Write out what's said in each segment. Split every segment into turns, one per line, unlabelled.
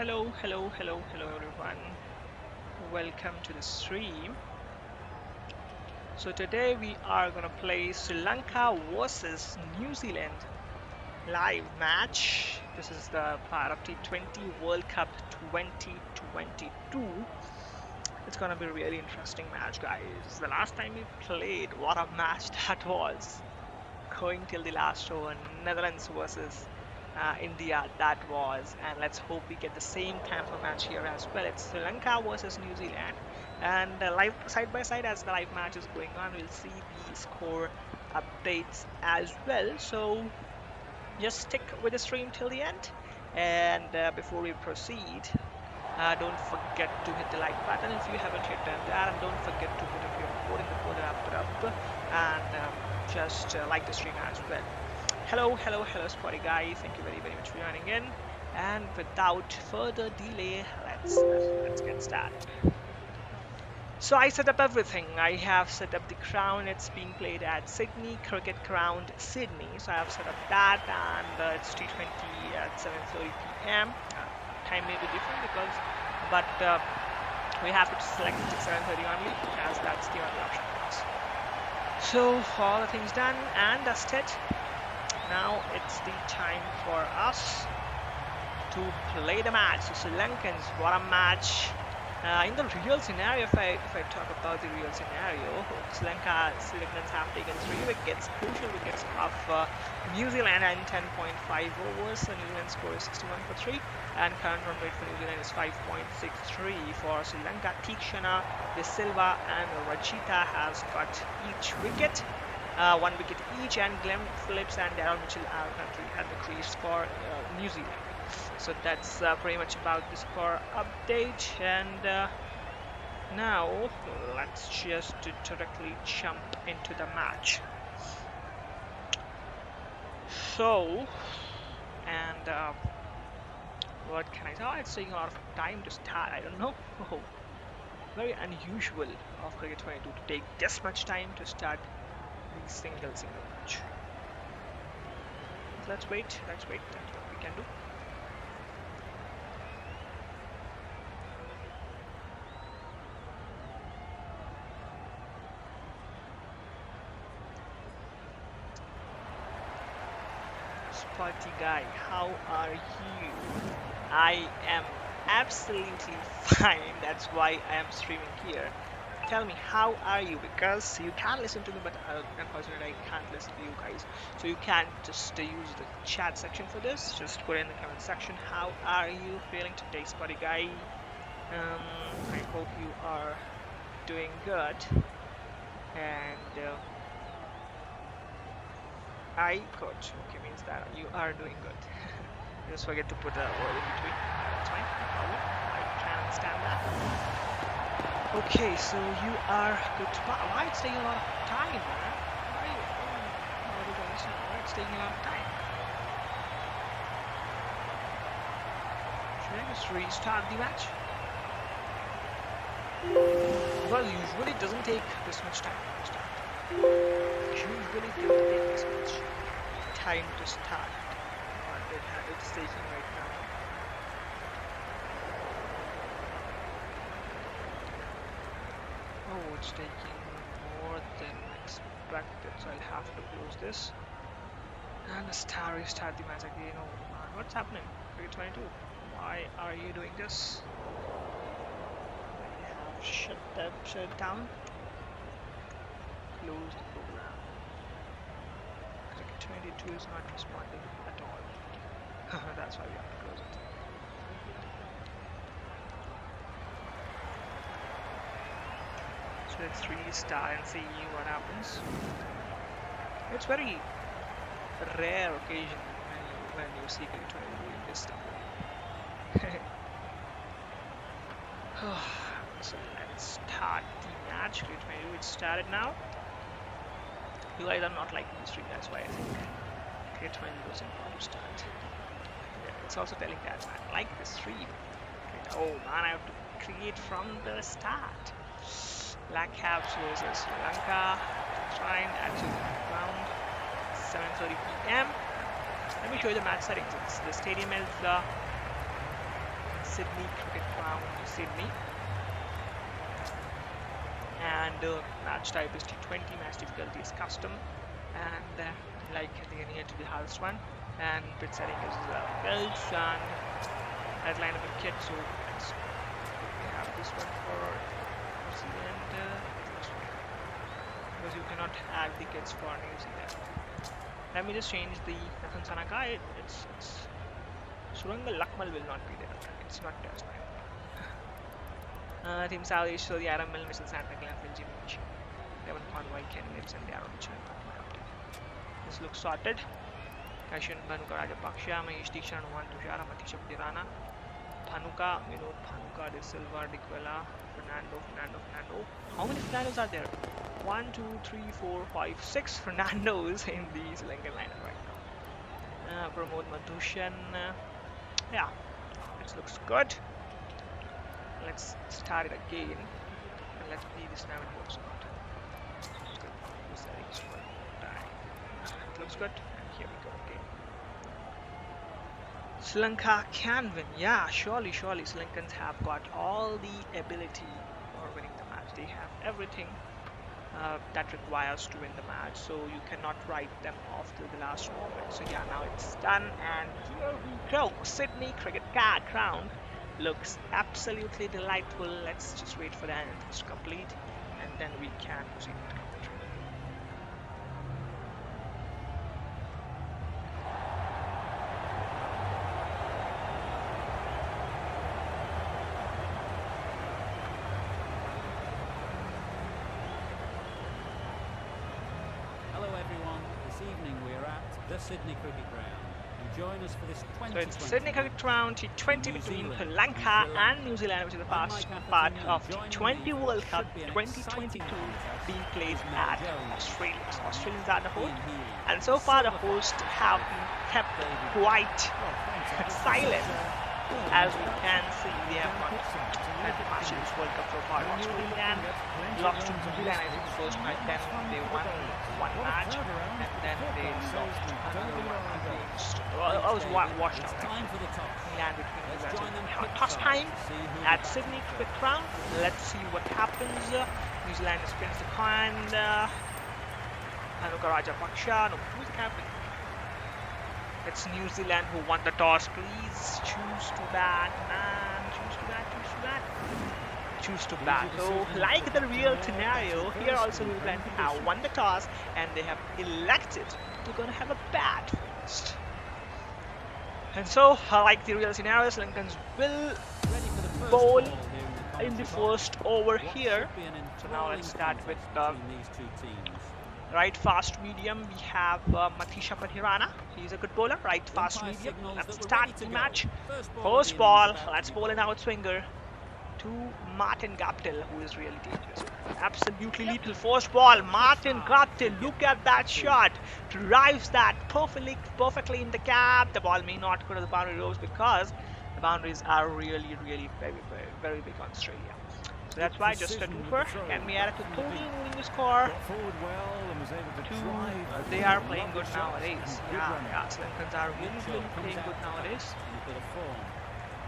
Hello everyone. Welcome to the stream. So today we are gonna play Sri Lanka versus New Zealand live match. This is the part of T20 World Cup 2022. It's gonna be a really interesting match, guys. The last time we played, what a match that was. Going till the last over, Netherlands versus India, that was, and let's hope we get the same kind of a match here as well. It's Sri Lanka versus New Zealand, and live side by side as the live match is going on, we'll see the score updates as well. So just stick with the stream till the end, and before we proceed, don't forget to hit the like button if you haven't yet done that, and don't forget to put up your voting before the up, and just like the stream as well. Hello, Spotty guy. Thank you very much for joining in. And without further delay, let's get started. So I set up everything. I have set up the crown. It's being played at Sydney Cricket Ground, Sydney. So I have set up that, and it's T20 at 7:30 p.m. Time may be different but we have to select 7:30 only, as that's the only option for us. So all the things done and dusted. Now it's the time for us to play the match. So Sri Lankans, what a match! In the real scenario, if I talk about the real scenario, Sri Lankans have taken 3 wickets, crucial wickets of New Zealand in 10.5 overs. New Zealand score is 61 for 3, and current run rate for New Zealand is 5.63. For Sri Lanka, Tikshana, De Silva, and Rajita has got each wicket. 1 wicket each, and Glenn Phillips and Darryl Mitchell are currently at the crease for New Zealand. So that's pretty much about the score update, and now let's just directly jump into the match. So, and what can I say? Oh, it's taking a lot of time to start. I don't know. Oh, very unusual of Cricket 22 to take this much time to start the single match. Let's wait. That's what we can do. Spotty guy, how are you? I am absolutely fine. That's why I am streaming here. Tell me, how are you? Because you can listen to me, but unfortunately I can't listen to you guys. So you can just use the chat section for this. Just put in the comment section, how are you feeling today, Spotty guy? I hope you are doing good. And coach, okay, means that you are doing good. Just forget to put a word in between. That's fine, no problem. I can understand that. Okay, so you are good. Why it's taking a lot of time, man? Why? I don't understand why it's taking a lot of time. Should I just restart the match? Well, usually it doesn't take this much time to start. Usually it doesn't take this much time to start, but it's taking right now. Oh, it's taking more than expected, so I'll have to close this and restart the match again. Oh man, what's happening? Cricket 22, why are you doing this? I have shut down, close the program. Cricket 22 is not responding at all. That's why we have to close it. So let's restart and see what happens. It's very rare occasion when you see Cricket 22 doing this stuff. So let's start the match. Cricket 22, it started now. You guys are not liking the stream, that's why I think Cricket 22 was important to start. Yeah, it's also telling that I like the stream. Oh man, I have to create from the start. Black Caps versus Sri Lanka. That's fine. Actually, around 7:30 p.m. Let me show you the match settings. The stadium is Sydney Cricket Ground, Sydney. And match type is T20, match difficulty is custom, and like near to the house one, and pitch setting is built, and I'd line up a kit, so let's have this one for Zealand, because you cannot add the kits for New Zealand. Let me just change the Nathan Sanaka. It's Suranga Lakmal will not be there. It's not test time. Team Salvage, so the Aramel, Mr. Santa Clan, Jimmy Machine, Devon Convoy, Ken Lips, and Darren Chan. This looks sorted. Kashin Bhanuka Rajapaksha, Mahesh Diksha, Numan Tushara, Matisha Pirana, Bhanuka, Vinod Bhanuka, De Silva, Dikwela, Fernando. How many Fernandos are there? 1, 2, 3, 4, 5, 6 Fernandos in the Sri Lankan lineup right now. Pramod Madhushan. Yeah, this looks good. Let's start it again, and let's see this time it works out. It looks good, and here we go again. Sri Lanka can win. Yeah, surely Sri Lankans have got all the ability for winning the match. They have everything that requires to win the match, so you cannot write them off till the last moment. So yeah, now it's done, and here we go. Sydney Cricket Ground looks absolutely delightful. Let's just wait for the anthems to complete, and then we can proceed with the commentary.
Hello everyone, this evening we're at the Sydney Cricket Ground. Join us for this 2020
So it's Sydney Cricket Ground T20 between Sri Lanka and New Zealand, which is the first part of T20 World Cup 2022 being played at Australia. So Australians are the host, and so far the hosts have been kept quite silent. As we can see, they have not had the match in this World Cup so far. Australia lost to New Zealand in the first match, then they won one match, and then they lost another one against. I was washed out. Time for the toss. Land between the West. We have a toss time at Sydney Cricket Ground. Let's see what happens. New Zealand spins the coin. Bhanuka Rajapaksha. No, who's the captain? It's New Zealand who won the toss. Please choose to bat, man. Choose to bat. So, like the real scenario, here also New Zealand have won the toss, and they have elected to gonna have a bat first. And so, like the real scenario, Sri Lankans will bowl in the first over here. So now let's start with the right fast medium. We have Matisha Pathirana. He's a good bowler. Right fast medium. Let's start the match. First ball. Let's bowl an outswinger to Martin Gaptil, who is really dangerous. Absolutely lethal. First ball. Martin Gaptil. Look at that shot. Drives that perfectly in the gap. The ball may not go to the boundary ropes because the boundaries are really very big on Australia. So that's why just a twofer can be added to 30, moving the score to they are playing good nowadays. Yeah, Sri Lankans are really playing good nowadays.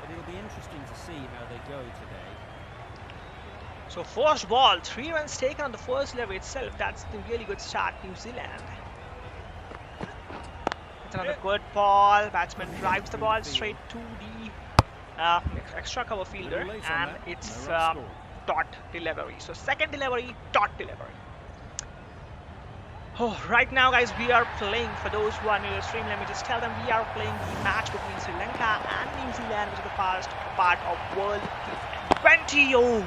But it'll be interesting to see how they go today.
So first ball, 3 runs taken on the first level itself. That's the really good start, New Zealand. It's another good ball. Batsman drives the ball straight to the extra cover fielder, and it's dot delivery. So second delivery, dot delivery. Oh, right now guys, we are playing, for those who are new to the stream, let me just tell them we are playing the match between Sri Lanka and New Zealand, which is the first part of World T20. Oh,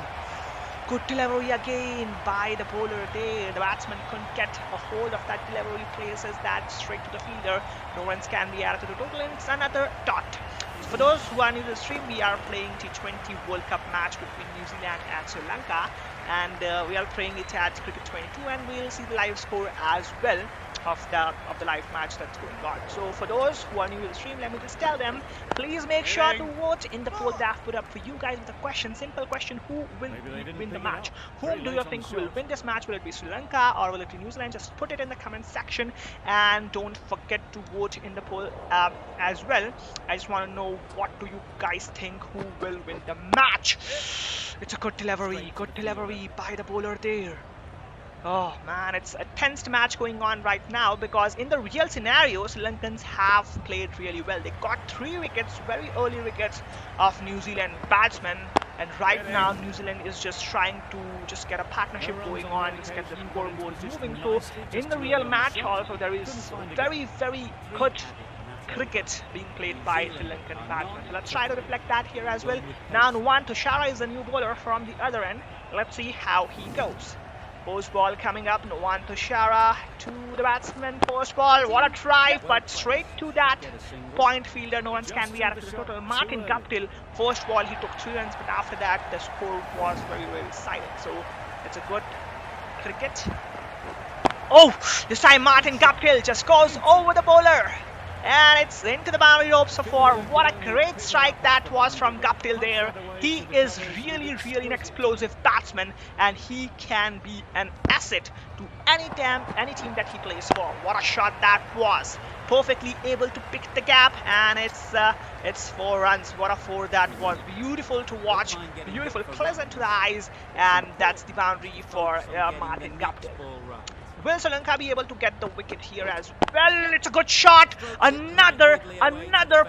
good delivery again by the bowler there. The batsman couldn't get a hold of that delivery, places that straight to the fielder. No runs can be added to the total, and it's another dot. For those who are new to the stream, we are playing T20 World Cup match between New Zealand and Sri Lanka, and we are playing it at Cricket 22, and we'll see the live score as well of the live match that's going on. So for those who are new to the stream, let me just tell them, please make sure to vote in the poll that I've put up for you guys with a question, simple question: who will win the match? Whom do you think will win this match? Will it be Sri Lanka or will it be New Zealand? Just put it in the comment section, and don't forget to vote in the poll as well. I just want to know, what do you guys think, who will win the match? It's a good delivery by the bowler there. Oh man, it's a tense match going on right now, because in the real scenario, Sri Lankans have played really well. They got 3 wickets, very early wickets of New Zealand batsmen, and right now New Zealand is just trying to just get a partnership going on, just get the scoreboard moving. So in the real match also, there is very good cricket being played by Sri Lankan batsmen. So let's try to reflect that here as well. Now Nuwan Tushara is the new bowler from the other end. Let's see how he goes. Post ball coming up, Nuwan Tushara to the batsman, post ball, what a try, but straight to that point fielder. No one's can be added to the total. Martin Guptill, first ball he took 3 runs, but after that the score was very silent. So it's a good cricket. Oh, this time Martin Guptill just goes over the bowler, and it's into the boundary ropes for 4. What a great strike that was from Guptill there. He is really an explosive batsman, and he can be an asset to any team that he plays for. What a shot that was. Perfectly able to pick the gap, and it's 4 runs. What a 4 that was. Beautiful to watch, beautiful, pleasant to the eyes, and that's the boundary for Martin Guptill. Will Sri Lanka be able to get the wicket here as well? It's a good shot. Another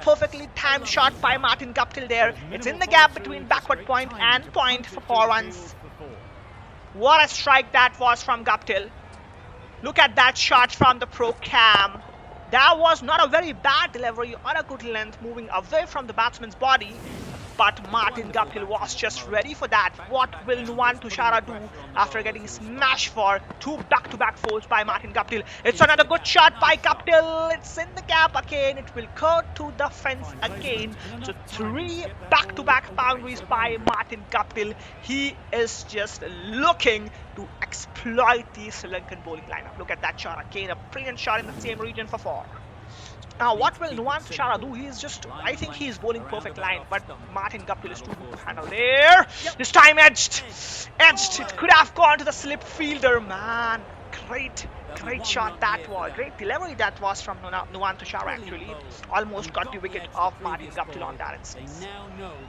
perfectly timed shot by Martin Guptill there. It's in the gap between backward point and point for 4 runs. What a strike that was from Guptill. Look at that shot from the pro cam. That was not a very bad delivery, on a good length, moving away from the batsman's body. But Martin Guptill was just ready for that. What will Nuwan Tushara do after getting smashed for 2 back-to-back fours by Martin Guptill? It's another good shot by Guptill. It's in the gap again. It will go to the fence again. So 3 back-to-back boundaries by Martin Guptill. He is just looking to exploit the Sri Lankan bowling lineup. Look at that shot again. A brilliant shot in the same region for 4. Now, what will Nuwan Tushara do? I think he's bowling perfect line, but Martin Guptill is too good to handle there. This time edged. It could have gone to the slip fielder, man. Great shot that was. Great delivery that was from Nuwan Tushara, actually. Almost got the wicket of Martin Guptill on that instance.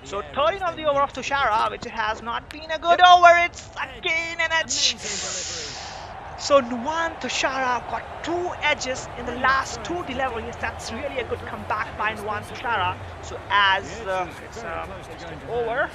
So 13 of the over of Tushara, which has not been a good over. It's again an edge. So Nuwan Tushara got 2 edges in the last 2 deliveries. That's really a good comeback by Nuwan Tushara. So as it's over,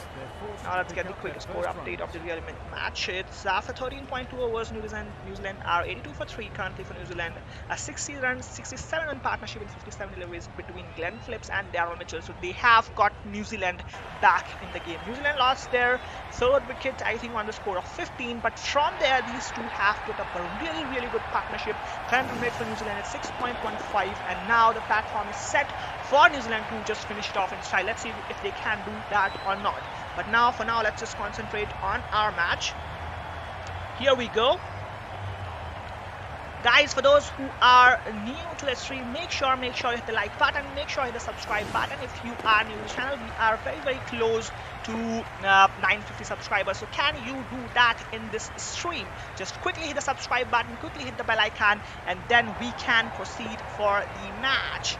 now let's get the quick score update of the real match. It's after 13.2 overs, New Zealand are 82 for 3 currently for New Zealand. A 60 runs, 67 run partnership in 57 deliveries between Glenn Phillips and Daryl Mitchell. So they have got New Zealand back in the game. New Zealand lost their 3rd wicket, I think, on the score of 15. But from there, these two have put up a really good partnership. Current run rate for New Zealand is 6.15, and now the platform is set for New Zealand to just finish it off in style. Let's see if they can do that or not. But now, for now, let's just concentrate on our match. Here we go. Guys, for those who are new to the stream, make sure you hit the like button, make sure you hit the subscribe button. If you are new to the channel, we are very close to 950 subscribers. So can you do that in this stream? Just quickly hit the subscribe button, quickly hit the bell icon, and then we can proceed for the match.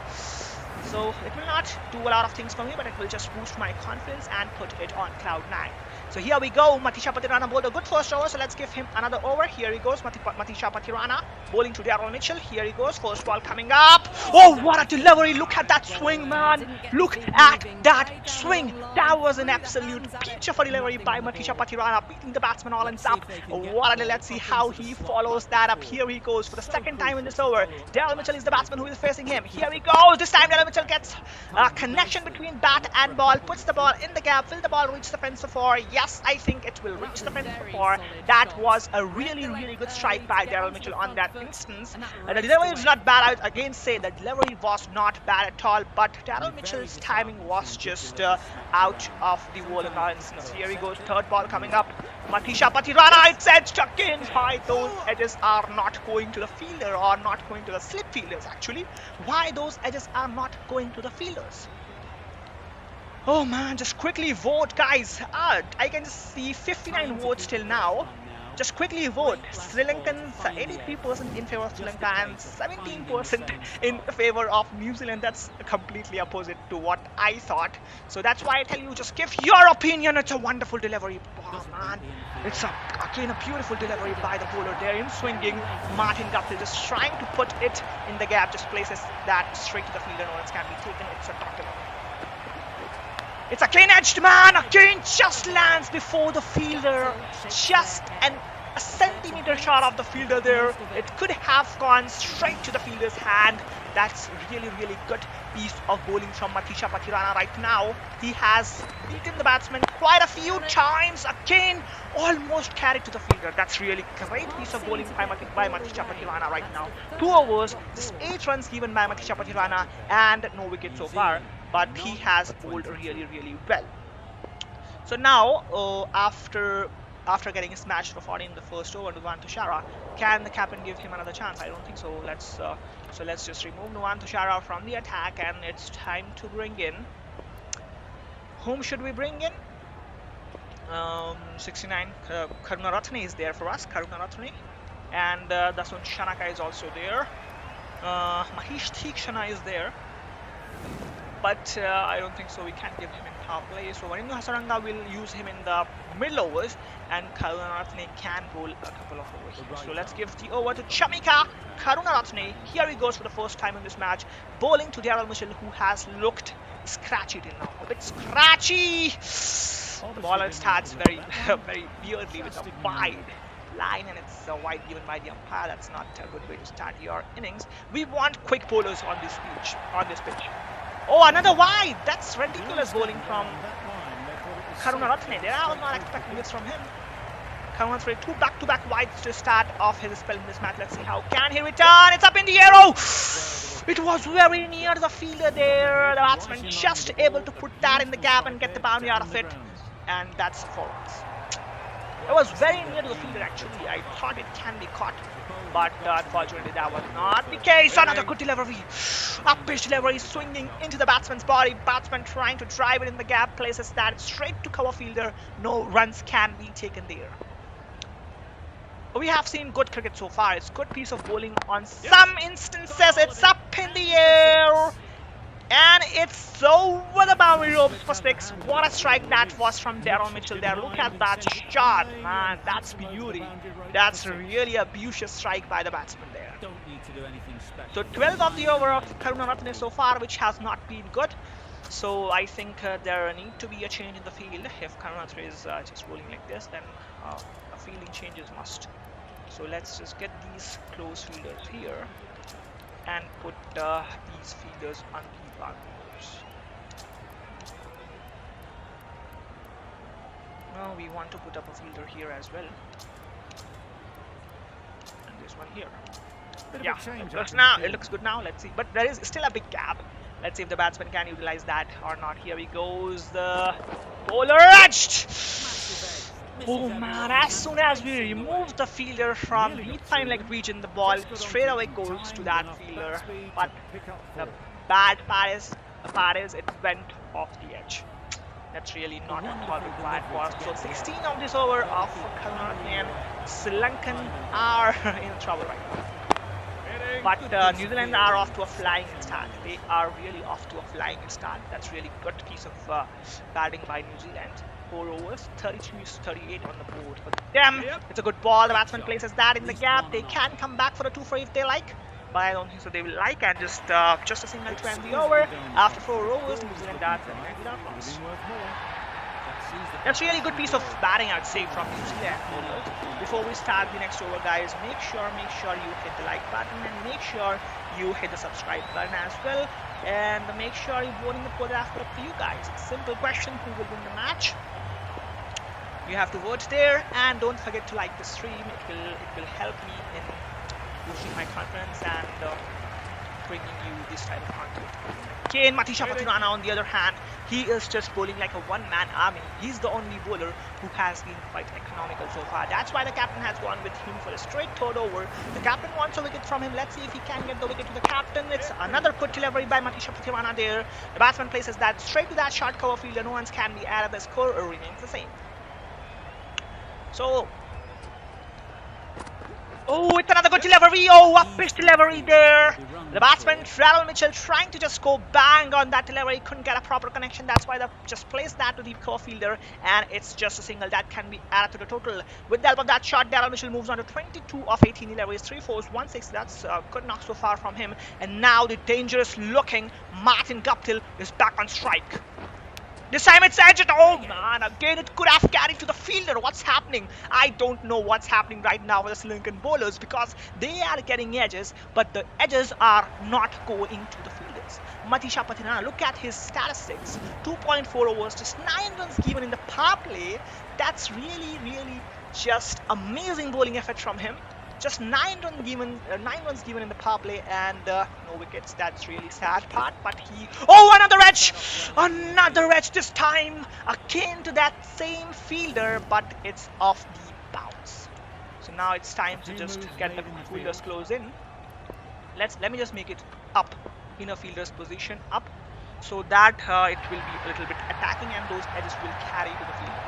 So it will not do a lot of things for me, but it will just boost my confidence and put it on cloud 9. So here we go. Matisha Patirana bowled a good first over, so let's give him another over. Here he goes, Matisha Patirana bowling to Daryl Mitchell. Here he goes, first ball coming up. Oh, what a delivery. Look at that swing, man. Look at that swing. That was an absolute peach of a delivery by Matisha Patirana, beating the batsman all ends up. Let's see how he follows that up. Here he goes for the 2nd time in this over. Daryl Mitchell is the batsman who is facing him. Here he goes. This time Daryl Mitchell gets a connection between bat and ball, puts the ball in the gap. Will the ball reach the fence for 4? Yes. Yes, I think it will reach the fence for 4. That was a really good strike by Daryl Mitchell on that instance. The delivery is not bad. I would again say the delivery was not bad at all, but Daryl Mitchell's timing was just out of the world in that instance. Here he goes, third ball coming up. Matisha Patirana, it's edged again. Why those edges are not going to the fielder or not going to the slip fielders actually? Why those edges are not going to the fielders? Oh man, just quickly vote, guys. I can just see 59 votes till now. Just quickly vote. Sri Lankans 83% in favor of Sri Lanka and 17% in favor of New Zealand. That's completely opposite to what I thought. So that's why I tell you, just give your opinion. It's a wonderful delivery. Oh man, it's again a beautiful delivery by the bowler there in swinging. Martin Guthrie just trying to put it in the gap, just places that straight to the fielder. No runs can be taken. It's a dot delivery. It's again edged, man. Again just lands before the fielder. Just a centimeter short of the fielder there. It could have gone straight to the fielder's hand. That's really good piece of bowling from Matisha Patirana right now. He has beaten the batsman quite a few times. Again, almost carried to the fielder. That's really great piece of bowling by Matisha Patirana right now. 2 overs, just 8 runs given by Matisha Patirana and no wicket so far. But he has bowled really well. So now, after getting smashed for 40 in the first over, Nuwan Tushara, can the captain give him another chance? I don't think so. Let's just remove Nuwan Tushara from the attack, and it's time to bring in. Whom should we bring in? 69. Karunaratne is there for us. Karunaratne, and Dasun Shanaka is also there. Mahesh Theekshana is there. But I don't think so. We can't give him in power play. So Vanindu Hasaranga will use him in the middle overs, and Karunaratne can bowl a couple of overs here. So let's give the over to Chamika Karunaratne. Here he goes for the first time in this match, bowling to Daryl Mitchell, who has looked scratchy till now. A bit scratchy. The bowler starts very weirdly with a wide line, and it's a wide given by the umpire. That's not a good way to start your innings. We want quick bowlers on this pitch. Oh, another wide! That's ridiculous bowling from Karunaratne. I was not expecting this from him. Karunaratne, 2 back-to-back wides to start off his spell in this match. Let's see how can he return. It's up in the air. Oh! It was very near the fielder there. The batsman just able to put that in the gap and get the boundary out of it. And that's 4 runs. It was very near to the fielder actually. I thought it can be caught, but unfortunately that was not the case. Another good delivery. Up pitch delivery, swinging into the batsman's body. Batsman trying to drive it in the gap, places that straight to cover fielder. No runs can be taken there. We have seen good cricket so far. It's good piece of bowling on some instances. It's up in the air. And it's over the boundary ropes for 6. What a strike that was from Daryl Mitchell there. Look at that shot, man. That's beauty. That's really a beauteous strike by the batsman there. So 12 of the over of Karunaratne so far, which has not been good. So I think there need to be a change in the field. If Karunaratne is just bowling like this, then a fielding change is must. So let's just get these close fielders here and put these fielders on the boundaries. Now we want to put up a fielder here as well, and this one here. Yeah, it looks good now. Let's see, but there is still a big gap. Let's see if the batsman can utilize that or not. Here he goes, the bowler edged. Oh man, as soon as we remove the fielder from the fine leg region, the ball straight away goes to that fielder. But the bad part is it went off the edge. That's really not at all required for us. So 16 of this over of Karunaratne, and Sri Lankan are in trouble right now. But New Zealand are off to a flying start. They are really off to a flying start. That's really good piece of batting by New Zealand. 4 overs, 33-38 on the board for them. It's a good ball. The batsman places that in the gap. They can come back for a 2 for if they like, but I don't think so. They will like, and just a single to end the over. After 4 overs, New Zealand are without loss. That's really good piece of batting, I'd say, from New Zealand bowlers. Before we start the next over, guys, make sure you hit the like button, and make sure you hit the subscribe button as well, and make sure you vote in the poll after up to you guys. Simple question: who will win the match? You have to vote there, and don't forget to like the stream. It will help me in boosting my confidence and bringing you this type of content. Kane Matisha Patirana, on the other hand, he is just bowling like a one-man army. He's the only bowler who has been quite economical so far. That's why the captain has gone with him for a straight third over. The captain wants a wicket from him. Let's see if he can get the wicket to the captain. It's another good delivery by Matisha Patirana there. The batsman places that straight to that short cover fielder. No one's can be added. The score remains the same. So, oh, it's another good delivery. Oh, a pitch delivery there. The batsman, Darryl Mitchell, trying to just go bang on that delivery. Couldn't get a proper connection. That's why they just placed that to the cover fielder. And it's just a single that can be added to the total. With the help of that shot, Darryl Mitchell moves on to 22 of 18 deliveries. 3 fours, 1 6. That's a good knock so far from him. And now the dangerous looking Martin Guptill is back on strike. This time it's edged. Oh man, again it could have carried to the fielder. What's happening? I don't know what's happening right now with the Sri Lankan bowlers, because they are getting edges, but the edges are not going to the fielders. Matisha Patirana, look at his statistics. 2.4 overs, just 9 runs given in the power play. That's really just amazing bowling effort from him. Just 9 runs given in the power play, and no wickets. That's really sad part. But oh, another edge this time again to that same fielder, but it's off the bounce. So now it's time to just get the fielders close in. Let me just make it up in a fielder's position up, so that it will be a little bit attacking, and those edges will carry to the fielder.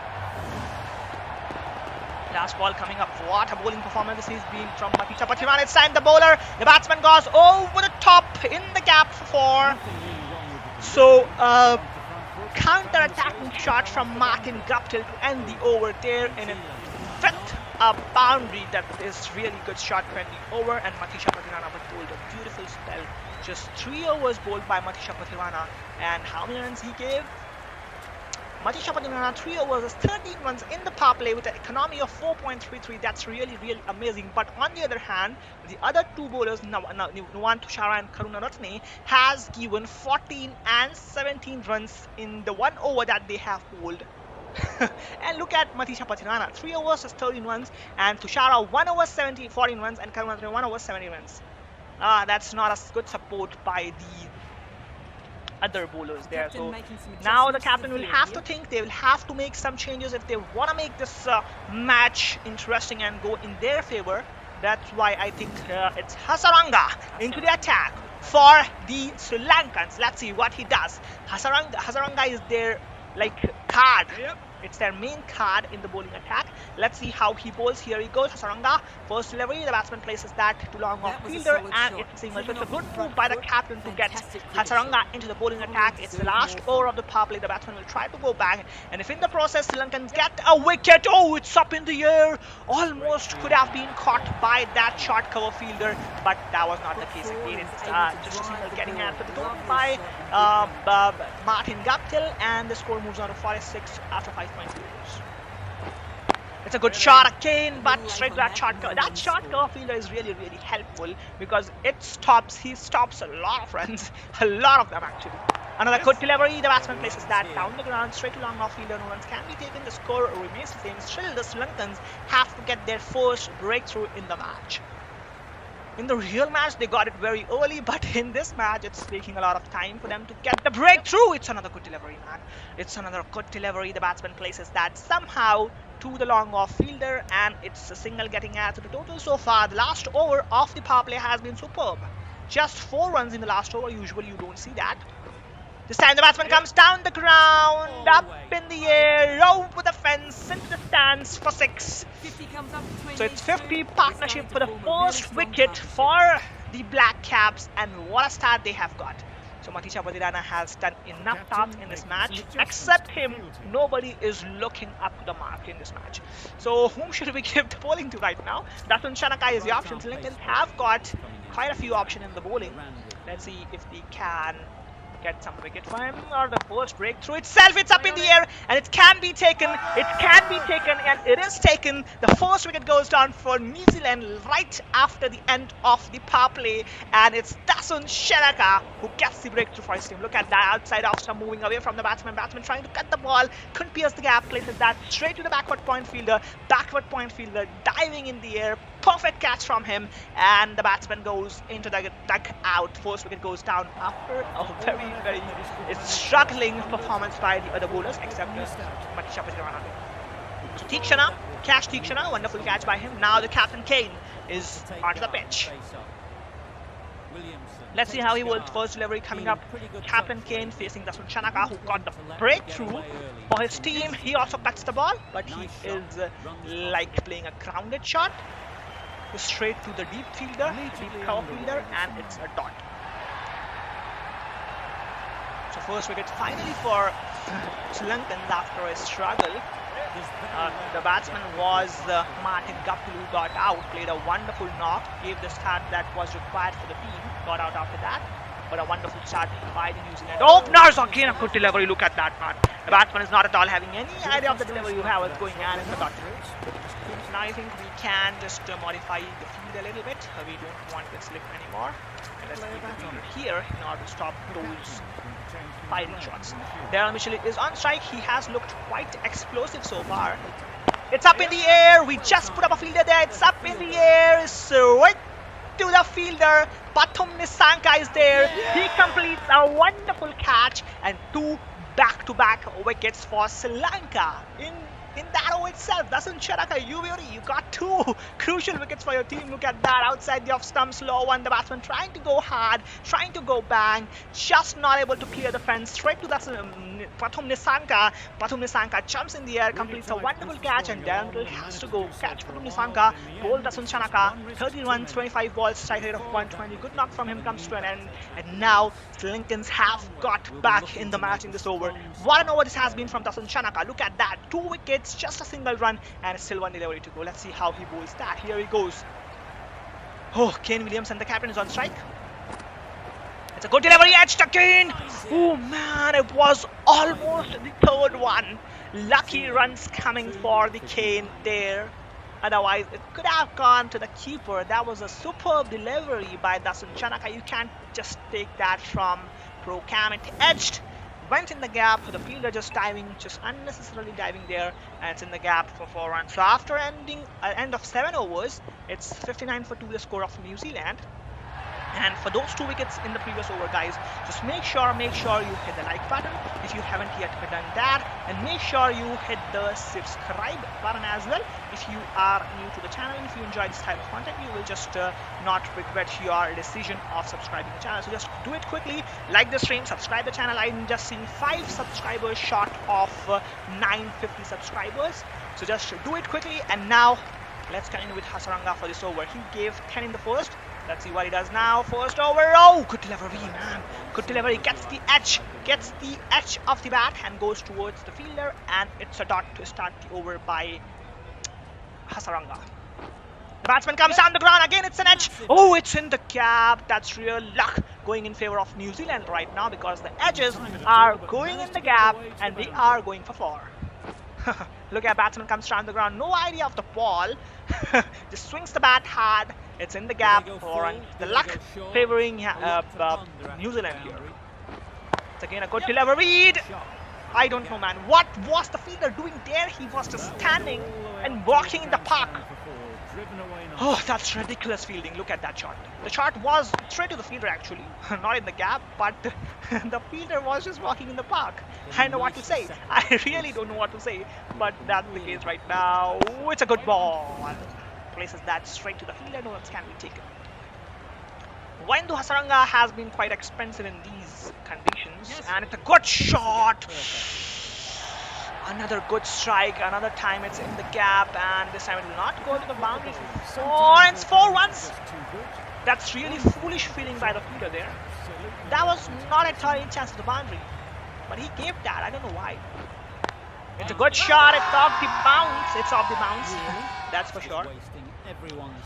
Last ball coming up. What a bowling performance this has been from Matisha Patirana. It's time the bowler. The batsman goes over the top in the gap for 4. So, counter-attacking shot from Martin Guptill to end the over there in a 5th boundary. That is really good shot to end the over, and Matisha Patirana was bowled a beautiful spell. Just 3 overs bowled by Matisha Patirana, and how many runs he gave? Matisha Patirana, 3 overs is 13 runs in the power play with an economy of 4.33. That's really amazing. But on the other hand, the other 2 bowlers, Nuwan Tushara and Karuna Ratne, has given 14 and 17 runs in the 1 over that they have bowled. And look at Matisha Patirana, 3 overs is 13 runs, and Tushara 1 over 14 runs, and Karuna Ratne 1 over 70 runs. That's not a good support by the other bowlers there. So now the captain will have to think. They will have to make some changes if they want to make this match interesting and go in their favor. That's why I think it's Hasaranga into the attack for the Sri Lankans. Let's see what he does. Hasaranga is their card. It's their main card in the bowling attack. Let's see how he bowls. Here he goes, Hasaranga. First delivery, the batsman places that to long off fielder, and it's a single. So it's a good move by the captain to get Hasaranga into the bowling attack. It's the last over of the power play. The batsman will try to go back, and if in the process Sri Lankans get a wicket, oh, it's up in the air. Almost could have been caught by that short cover fielder, but that was not the case again. It's just a single getting out of the total by Martin Guptill, and the score moves on to 46 after 5.2 overs. It's a good shot again, but straight to that short cover. That short cover fielder is really helpful, because he stops a lot of runs, a lot of them actually. Another good delivery. The batsman places that down the ground, straight to long off fielder. No runs can be taken. The score remains the same. Still, the Sri Lankans have to get their first breakthrough in the match. In the real match, they got it very early, but in this match, it's taking a lot of time for them to get the breakthrough. It's another good delivery, man. It's another good delivery. The batsman places that somehow to the long off fielder, and it's a single getting added to the total so far. The last over of the power play has been superb. Just 4 runs in the last over. Usually, you don't see that. This time the batsman comes down the ground, up in the air, over the fence, into the stands for 6. So it's 50 partnership for the first wicket for the Black Caps, and what a start they have got. So Matisha Patirana has done enough tasks in this match. Except him, nobody is looking up to the mark in this match. So whom should we give the bowling to right now? Dasun Chanaka is the option. Sri Lankans have got quite a few options in the bowling. Let's see if they can get some wicket for him, or the first breakthrough itself. It's up in the air and it can be taken. It can be taken and it is taken. The first wicket goes down for New Zealand right after the end of the power play, and it's Dasun Shanaka who gets the breakthrough for his team. Look at that, outside off stump moving away from the batsman. Batsman trying to cut the ball, couldn't pierce the gap, places that straight to the backward point fielder. Backward point fielder diving in the air. Perfect catch from him, and the batsman goes into the dugout. First wicket goes down after a very struggling performance by the other bowlers, except Matisha Pajirana. So Tikshana, catch Tikshana, wonderful catch by him. Now the captain Kane is onto the pitch. Let's see how he was. First delivery coming up. Captain Kane facing Dasun Shanaka, who got the breakthrough for his team. He also cuts the ball, but he is like playing a grounded shot. Straight to the deep fielder, deep cover fielder, and it's a dot. So first wicket finally for Sri Lankans after a struggle. The batsman was Martin Gapul, who got out, played a wonderful knock, gave the start that was required for the team, got out after that. But a wonderful start by the New Zealand openers. Again, a good delivery. Look at that, man. The batsman is not at all having any idea of the delivery you have. It's going and it's a dot. Now I think we can just modify the field a little bit. We don't want the slip anymore. And let's keep the fielder here in order to stop those firing shots. Daryl Mitchell is on strike. He has looked quite explosive so far. It's up in the air. We just put up a fielder there. It's up in the air. Right to the fielder. Pathum Nissanka is there. He completes a wonderful catch and two back-to-back wickets for Sri Lanka. In that over itself, Dasun Shanaka, you got two crucial wickets for your team. Look at that, outside the off stump, slow one. The batsman trying to go hard, trying to go bang, just not able to clear the fence. Straight to Pathum Nissanka. Pathum Nissanka jumps in the air, completes a wonderful catch, and Darren has to go catch Pathum Nissanka. Bowl Dasun Shanaka, 30 runs, 25 balls, strike rate of 120. Good knock from him comes to an end, and now the Linkans have got back in the match in this over. What an over this has been from Dasun Shanaka. Look at that, 2 wickets, just a single run, and still one delivery to go. Let's see how he bowls that. Here he goes. Oh, Kane Williamson, the captain, is on strike. It's a good delivery, edged again. Oh man, it was almost the third one. Lucky runs coming for the Kane there. Otherwise, it could have gone to the keeper. That was a superb delivery by Dasun Shanaka. You can't just take that from Pro Cam. It edged, went in the gap, the fielder just diving, just unnecessarily diving there, and it's in the gap for 4 runs. So after end of 7 overs, it's 59 for 2 the score of New Zealand. And for those 2 wickets in the previous over, guys, just make sure you hit the like button if you haven't yet done that, and make sure you hit the subscribe button as well if you are new to the channel. If you enjoy this type of content, you will just not regret your decision of subscribing to the channel. So just do it quickly, like the stream, subscribe the channel. I'm just seeing 5 subscribers short of 950 subscribers. So just do it quickly. And now let's continue with Hasaranga for this over. He gave 10 in the first. Let's see what he does now. First over. Oh, good delivery, man. Good delivery. Gets the edge of the bat and goes towards the fielder. And it's a dot to start the over by Hasaranga. The batsman comes down the ground. Again, it's an edge. Oh, it's in the gap. That's real luck going in favor of New Zealand right now, because the edges are going in the gap and they are going for 4. Look at batsman comes down the ground. No idea of the ball. Just swings the bat hard. It's in the gap for the luck favoring New Zealand here. It's again a good delivery. I don't know, man. What was the fielder doing there? He was just standing and walking in the park. Oh, that's ridiculous fielding. Look at that shot. The shot was straight to the fielder actually. Not in the gap, but the fielder was just walking in the park. I don't know what to say. I really don't know what to say. But that's the case right now. It's a good ball. Places that straight to the fielder. No runs can be taken. Waindu Hasaranga has been quite expensive in these conditions. And it's a good shot. Another good strike. Another time it's in the gap. And this time it will not go to the boundary. Oh, and it's 4 runs. That's really foolish feeling by the fielder there. That was not at all any chance to the boundary. But he gave that. I don't know why. It's a good shot. It's off the bounce. It's off the bounce. That's for sure.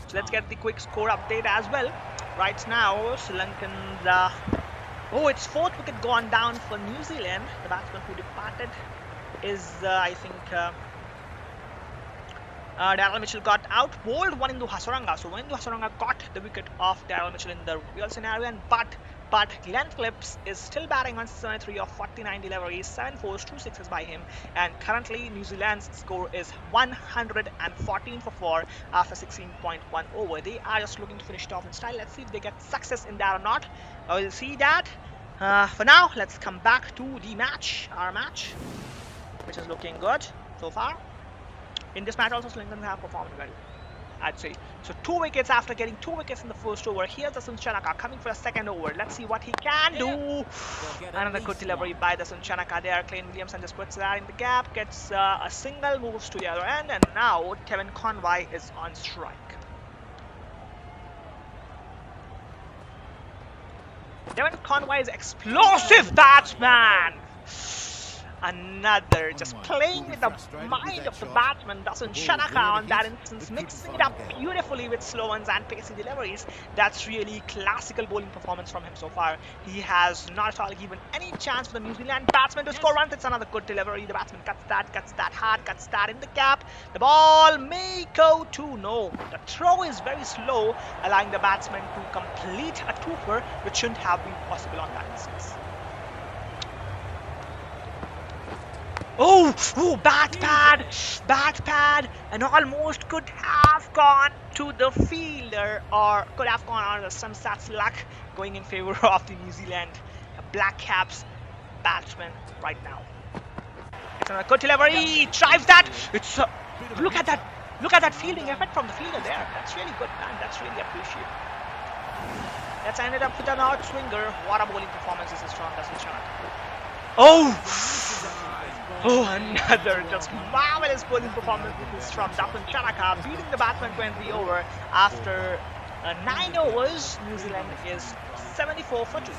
So let's get the quick score update as well. Right now, Sri Lankans Oh, it's fourth wicket gone down for New Zealand. The batsman who departed is, I think, Daryl Mitchell got out, bowled Wanindu Hasaranga. So Wanindu Hasaranga got the wicket of Daryl Mitchell in the real scenario, and but Glenn Phillips is still batting on 73 of 49 deliveries, 7 fours, 2 sixes by him, and currently New Zealand's score is 114 for 4 after 16.1 over. They are just looking to finish it off in style. Let's see if they get success in that or not. We'll see that. For now, let's come back to the match, our match, which is looking good so far. In this match also, Sri Lankans have performed well, I'd say. So 2 wickets after getting 2 wickets in the first over. Here's the Sunchanaka coming for a second over. Let's see what he can do. Another good delivery by the Sunchanaka there. Kane Williamson just puts that in the gap, gets a single, moves to the other end, and now Kevin Conway is on strike. Kevin Conway is explosive batsman. Another, just playing with the mind of the batsman, doesn't Shanaka on that instance, mixing it up beautifully with slow ones and pacey deliveries. That's really classical bowling performance from him so far. He has not at all given any chance for the New Zealand batsman to score runs. It's another good delivery. The batsman cuts that hard, cuts that in the gap. The ball may go to no. The throw is very slow, allowing the batsman to complete a twofer, which shouldn't have been possible on that instance. Oh, bat pad, and almost could have gone to the fielder, or could have gone on some stats luck going in favor of the New Zealand Black Caps batsman right now. It's another good delivery. He drives that. It's look at that fielding effort from the fielder there. That's really good, man. That's really appreciated. Let's end it up with an outswinger. What a bowling performance this is from Dasun Chanaka. Oh, another just marvelous bowling performance from Dasun Chanaka, beating the batsman 20 over after 9 overs. New Zealand is 74 for 2.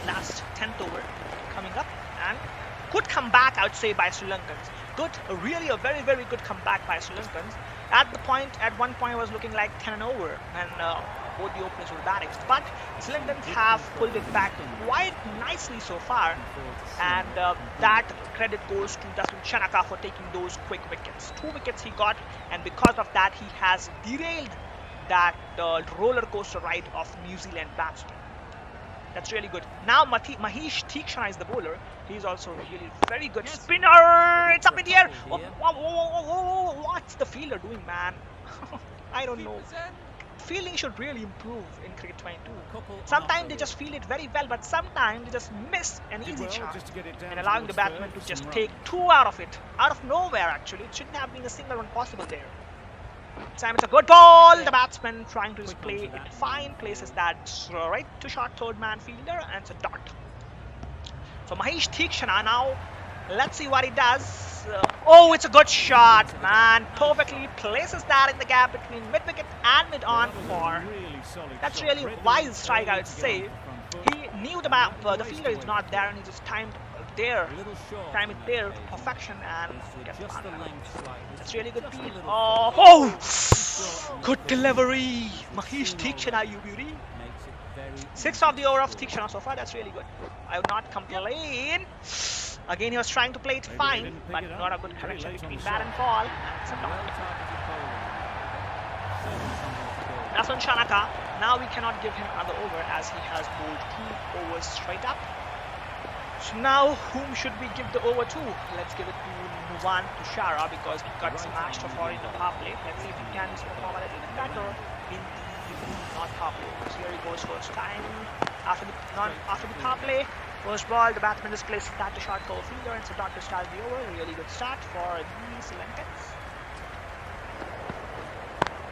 Last 10th over coming up, and good comeback, I would say, by Sri Lankans. Good, really a very, very good comeback by Sri Lankans. At one point, it was looking like 10 and over, and both the openers were batting. But Sri Lankans have pulled it back quite nicely so far, and that credit goes to Dasun Chanaka for taking those quick wickets. 2 wickets he got, and because of that, he has derailed that roller coaster ride of New Zealand batsmen. That's really good. Now Mahesh Theekshana is the bowler. He's also really very good spinner. It's up in the air. What's the fielder doing, man? I don't know. Fielding should really improve in Cricket 22. Sometimes they just field it very well, but sometimes they just miss an easy chance, and allowing the batsman to just take 2 out of it. Out of nowhere, actually. It shouldn't have been a single one possible there. Time it's a good ball. The batsman trying to play it fine, places that right to short third man fielder, and it's a dot. So Mahesh Theekshana now, let's see what he does. It's a good shot, man. Perfectly places that in the gap between mid-wicket and mid-on for. That's really wise strike, I would say. He knew the fielder is not there, and he just timed it there to perfection, and gets the ball. That's really good field. Good delivery. Mahesh Theekshana, you beauty. 6 of the over of Theekshana so far. That's really good. I would not complain. Again, he was trying to play it fine, but not a good connection between bat and ball. It's a dot. Dasun Chanaka. Now we cannot give him another over as he has bowled 2 overs straight up. So now, whom should we give the over to? Let's give it to Nuwan Tushara because he got smashed for in the power play. Let's see if he can perform a little bit better in the non-power play. So here he goes first time after the power play. First ball, the batsman just places that to short cover fielder, and it's a dot to start the over. Really good start for the Sri Lankans.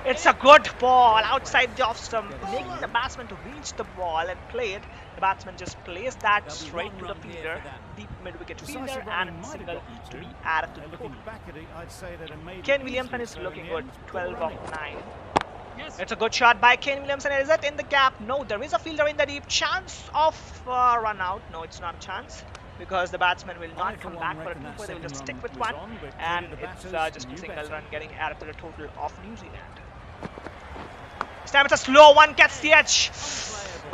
It's a good ball outside the off stump, making the batsman to reach the ball and play it. The batsman just plays that straight to the fielder, deep mid-wicket fielder, and a single to be added to the total. Kane Williamson is looking good, 12 of 9. It's a good shot by Kane Williamson. Is it in the gap? No, there is a fielder in the deep. Chance of run out. No, it's not a chance, because the batsman will not come back for a two-four. They will just stick with one, and it's just a single run getting added to the total of New Zealand. This time it's a slow one, gets the edge.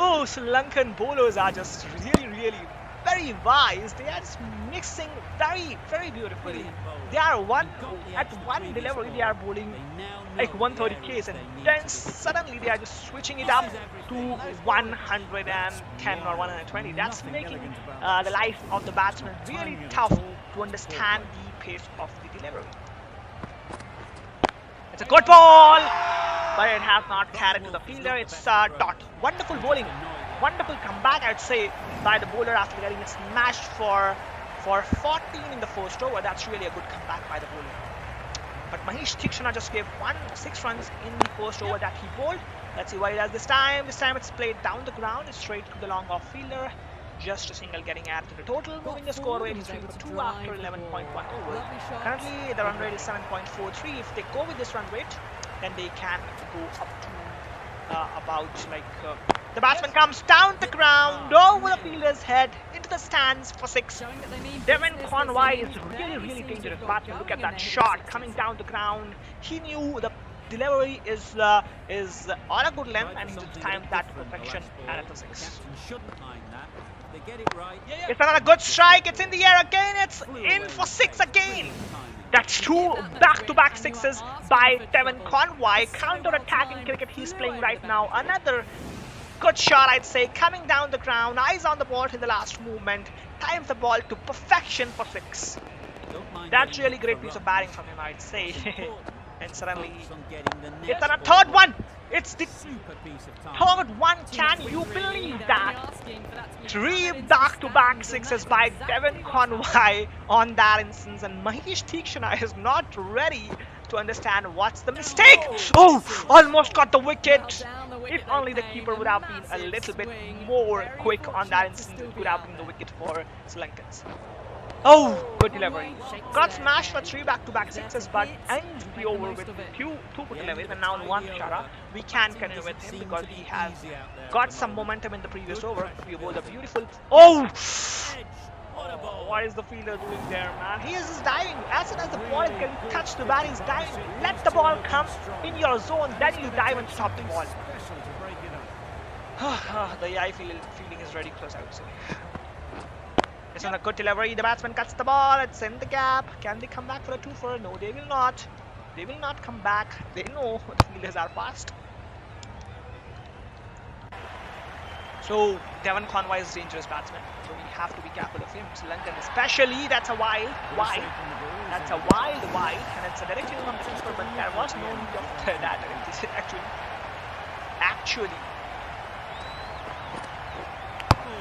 Oh, Sri Lankan bowlers are just really very wise. They are just mixing very beautifully. They are at one delivery they are bowling like 130 Ks, and then suddenly they are just switching it up to 110 or 120. That's making the life of the batsman really tough to understand the pace of the delivery. It's a good ball, but it has not carried to the fielder. It's a dot. Wonderful bowling, wonderful comeback, I'd say, by the bowler after getting it smashed for 14 in the first over. That's really a good comeback by the bowler. But Mahesh Theekshana just gave 6 runs in the first over that he bowled. Let's see what he does this time. This time it's played down the ground, straight to the long off fielder. Just a single getting added to the total, moving the score rate to 3 for 2 after 11.1 overs. Currently, the run rate is 7.43. If they go with this run rate, then they can go up to about the batsman comes down the ground, over the fielder's head, into the stands for 6. Devon Conway is really dangerous batsman. Look at that shot coming down the ground. He knew the delivery is on a good length, and he just timed that to perfection and at the 6. It's another good strike. It's in the air again. It's in for 6 again. That's 2 back-to-back 6s by Devon Conway. Counter-attacking cricket he's playing right now. Another good shot, I'd say, coming down the ground. Eyes on the ball in the last movement. Times the ball to perfection for 6. That's really great piece of batting from him, I'd say. And suddenly, it's on a third one. It's the third one. Can you believe that? 3 back-to-back 6s by Devon Conway on that instance, and Mahesh Theekshana is not ready to understand what's the mistake. Oh, almost got the wicket. If only the keeper would have been a little bit more quick on that instance, it could have been the wicket for Sri Lankans. Oh, good delivery. Got smashed for 3 back-to-back 6s, but ends the over with 2 good deliveries, and now 1 shot. We can continue with him because he has got some momentum in the previous over. We bowled a beautiful. Oh! What is the fielder doing there, man? He is just diving. As soon as the ball is getting touched the bat, he's diving. Let the ball come in your zone, then you dive and stop the ball. The eye feeling is very close, I would say. It's on a good delivery. The batsman cuts the ball. It's in the gap. Can they come back for a 2-for? No, they will not. They will not come back. They know the fielders are fast. So Devon Conway is a dangerous batsman. So we have to be careful of him. Sri Lankan especially. That's a wide. That's a wild, and it's a directly on the keeper. But there was no need of that. Actually.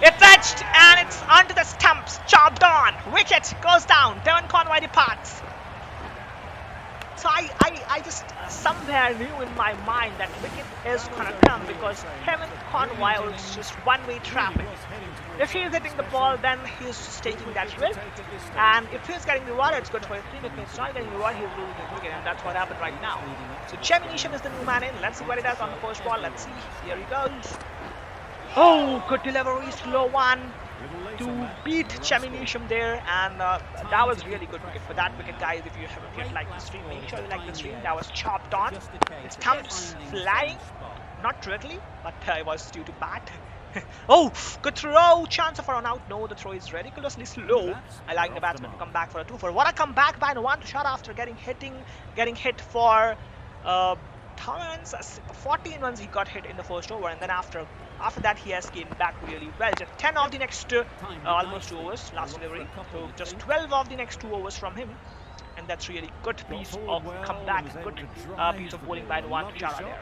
It's edged and it's onto the stumps. Chopped on. Wicket goes down. Devon Conway departs. So I just somewhere knew in my mind that wicket is gonna come because Devon Conway was just one-way traffic. If he is hitting the ball, then he is just taking that risk. And if he is getting rewarded, it's good for his team. If he's not getting rewarded, he's losing his wicket, and that's what happened right now. So Cheminisham is the new man in. Let's see what he does on the first ball. Let's see. Here he goes. Oh, good delivery, slow one to beat Cheminisham there, and that was really good wicket for that wicket, guys. If you haven't liked the stream, make sure you like the stream. That was chopped on. It stumps flying, not directly, but it was due to bat. Oh, good throw, chance of a run out. No, the throw is ridiculously slow, allowing the batsman to come back for a 2-for. What a comeback by one shot after getting hit for 14 runs. He got hit in the first over, and then after that he has came back really well. Just 10 of the next almost 2 overs last delivery, so just 12 of the next 2 overs from him, and that's really good piece of comeback, good piece of bowling by Nuwan Puchara there.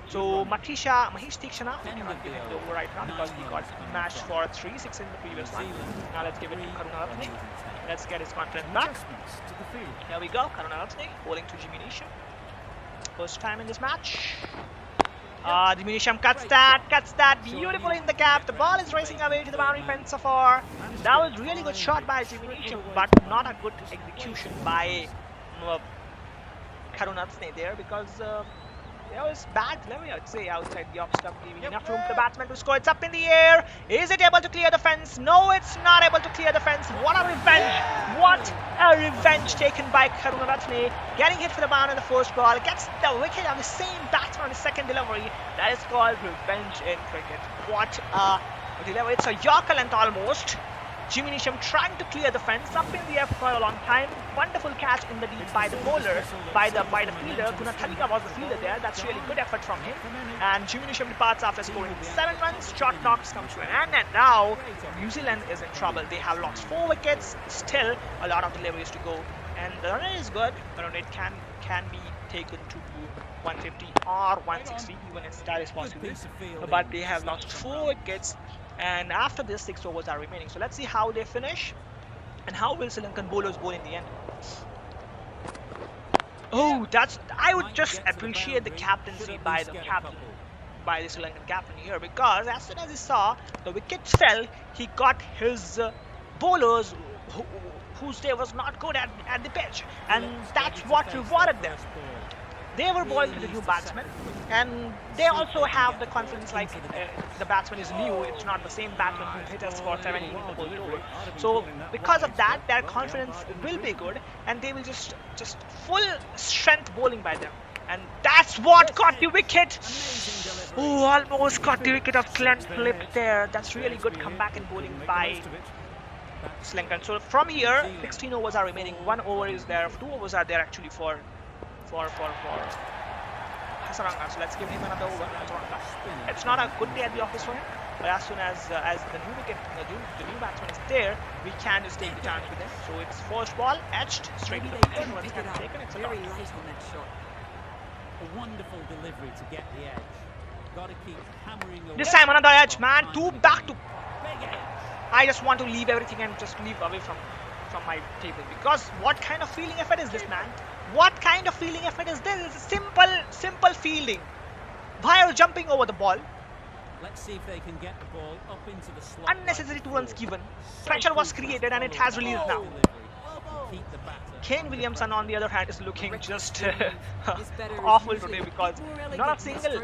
So Mahesh Theekshana cannot give him the over right now because he got smashed for 3-6 in the previous one. Now let's give it to Karunaratne. Let's get his confidence back. Here we go, Karunaratne bowling to Jimmy Neesham. First time in this match. Jimmy Neesham cuts that beautifully in the gap. The ball is racing away to the boundary fence so far. That was really good shot by Jimmy Neesham, but not a good execution by Karunaratne there because There was bad delivery, I'd say, outside the off stump, leaving enough room for the batsman to score. It's up in the air. Is it able to clear the fence? No, it's not able to clear the fence. What a revenge! What a revenge taken by Karunaratne. Getting hit for the bound on the first ball, gets the wicket on the same batsman on the second delivery. That is called revenge in cricket. What a delivery! It's a Yorker length almost. Jimmy Nisham trying to clear the fence, up in the air for a long time. Wonderful catch in the deep by the bowler, by the fielder. Kunathalika was the fielder there. That's really good effort from him. And Jimmy Nisham departs after scoring 7 runs. Short knocks come to an end, and now New Zealand is in trouble. They have lost 4 wickets. Still a lot of deliveries to go, and the run rate is good. The run rate can be taken to 150 or 160, even if that is possible. But they have lost 4 wickets. And after this, 6 overs are remaining. So let's see how they finish and how will Sri Lankan bowlers bowl in the end. Oh, I would just appreciate the captaincy by the captain, by the Sri Lankan captain here, because as soon as he saw the wickets fell, he got his bowlers whose day was not good at the pitch, and that's what rewarded them. They were bowling to the new batsman, and they also have the confidence like the batsman is new. It's not the same batsman who hit us for 70 in the whole tour. So because of that, their confidence will be good, and they will just full strength bowling by them. And that's what got the wicket. Oh, almost got the wicket of Glenn Phillip there. That's really good comeback in bowling by Sri Lanka. So from here, 16 overs are remaining. 1 over is there. 2 overs are there actually for Hasaranga. So let's give him another over. Hasaranga. It's not a good day at the office for him, but as soon as the new wicket, the new batsman is there, we can just take the chance with him. So it's first ball edged straight to the wicket. Once can be taken, it's a
very light on that shot. A wonderful delivery to get the edge. Got to keep hammering away.
This time another edge, man. 2 back to. I just want to leave everything and just leave away from my table, because what kind of fielding effort is this, man? What kind of fielding effort is this? It's a simple fielding. Why are you jumping over the ball?
Let's see if they can get the ball up into the slot.
Unnecessary 2 runs given. Pressure was created and it has released now. Kane Williamson, on the other hand, is looking just awful today, because not a single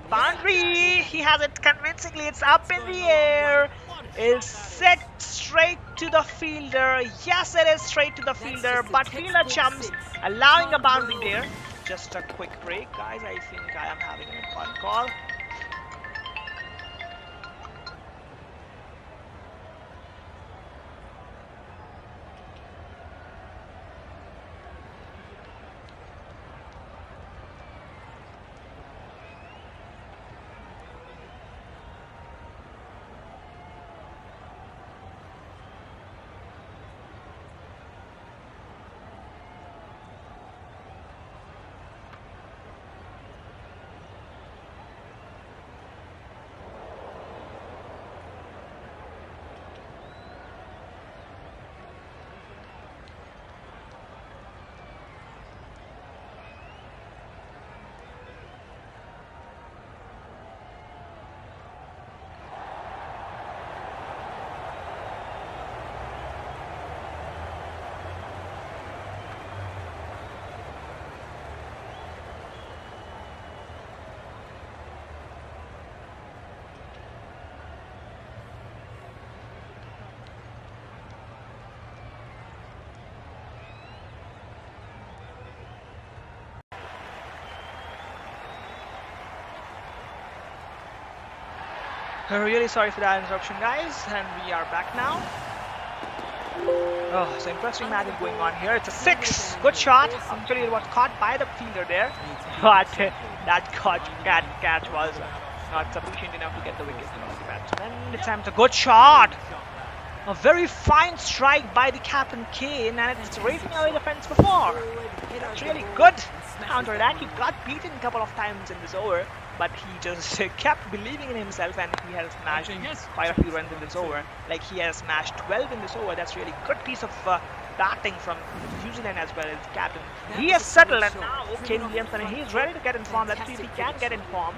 boundary. He has it convincingly. It's up in the air. It's set straight to the fielder. Yes, it is straight to the fielder, but fielder jumps, allowing a boundary there. Just a quick break, guys. I think I am having an important call. Really sorry for that interruption, guys, and we are back now. Oh, so interesting match is going on here. It's a 6. Good shot. Actually, it was caught by the fielder there, but that catch was not sufficient enough to get the wicket from the batsman. It's a good shot. A very fine strike by the captain Kane, and it's racing away the fence before. That's really good counter that. He got beaten a couple of times in this over, but he just kept believing in himself, and he has smashed quite a few runs in this over. Like, he has smashed 12 in this over. That's really good piece of batting from New Zealand as well as captain. He has settled, and now Kane Williamson, and he's ready to get in form. Let's see if he can get in form.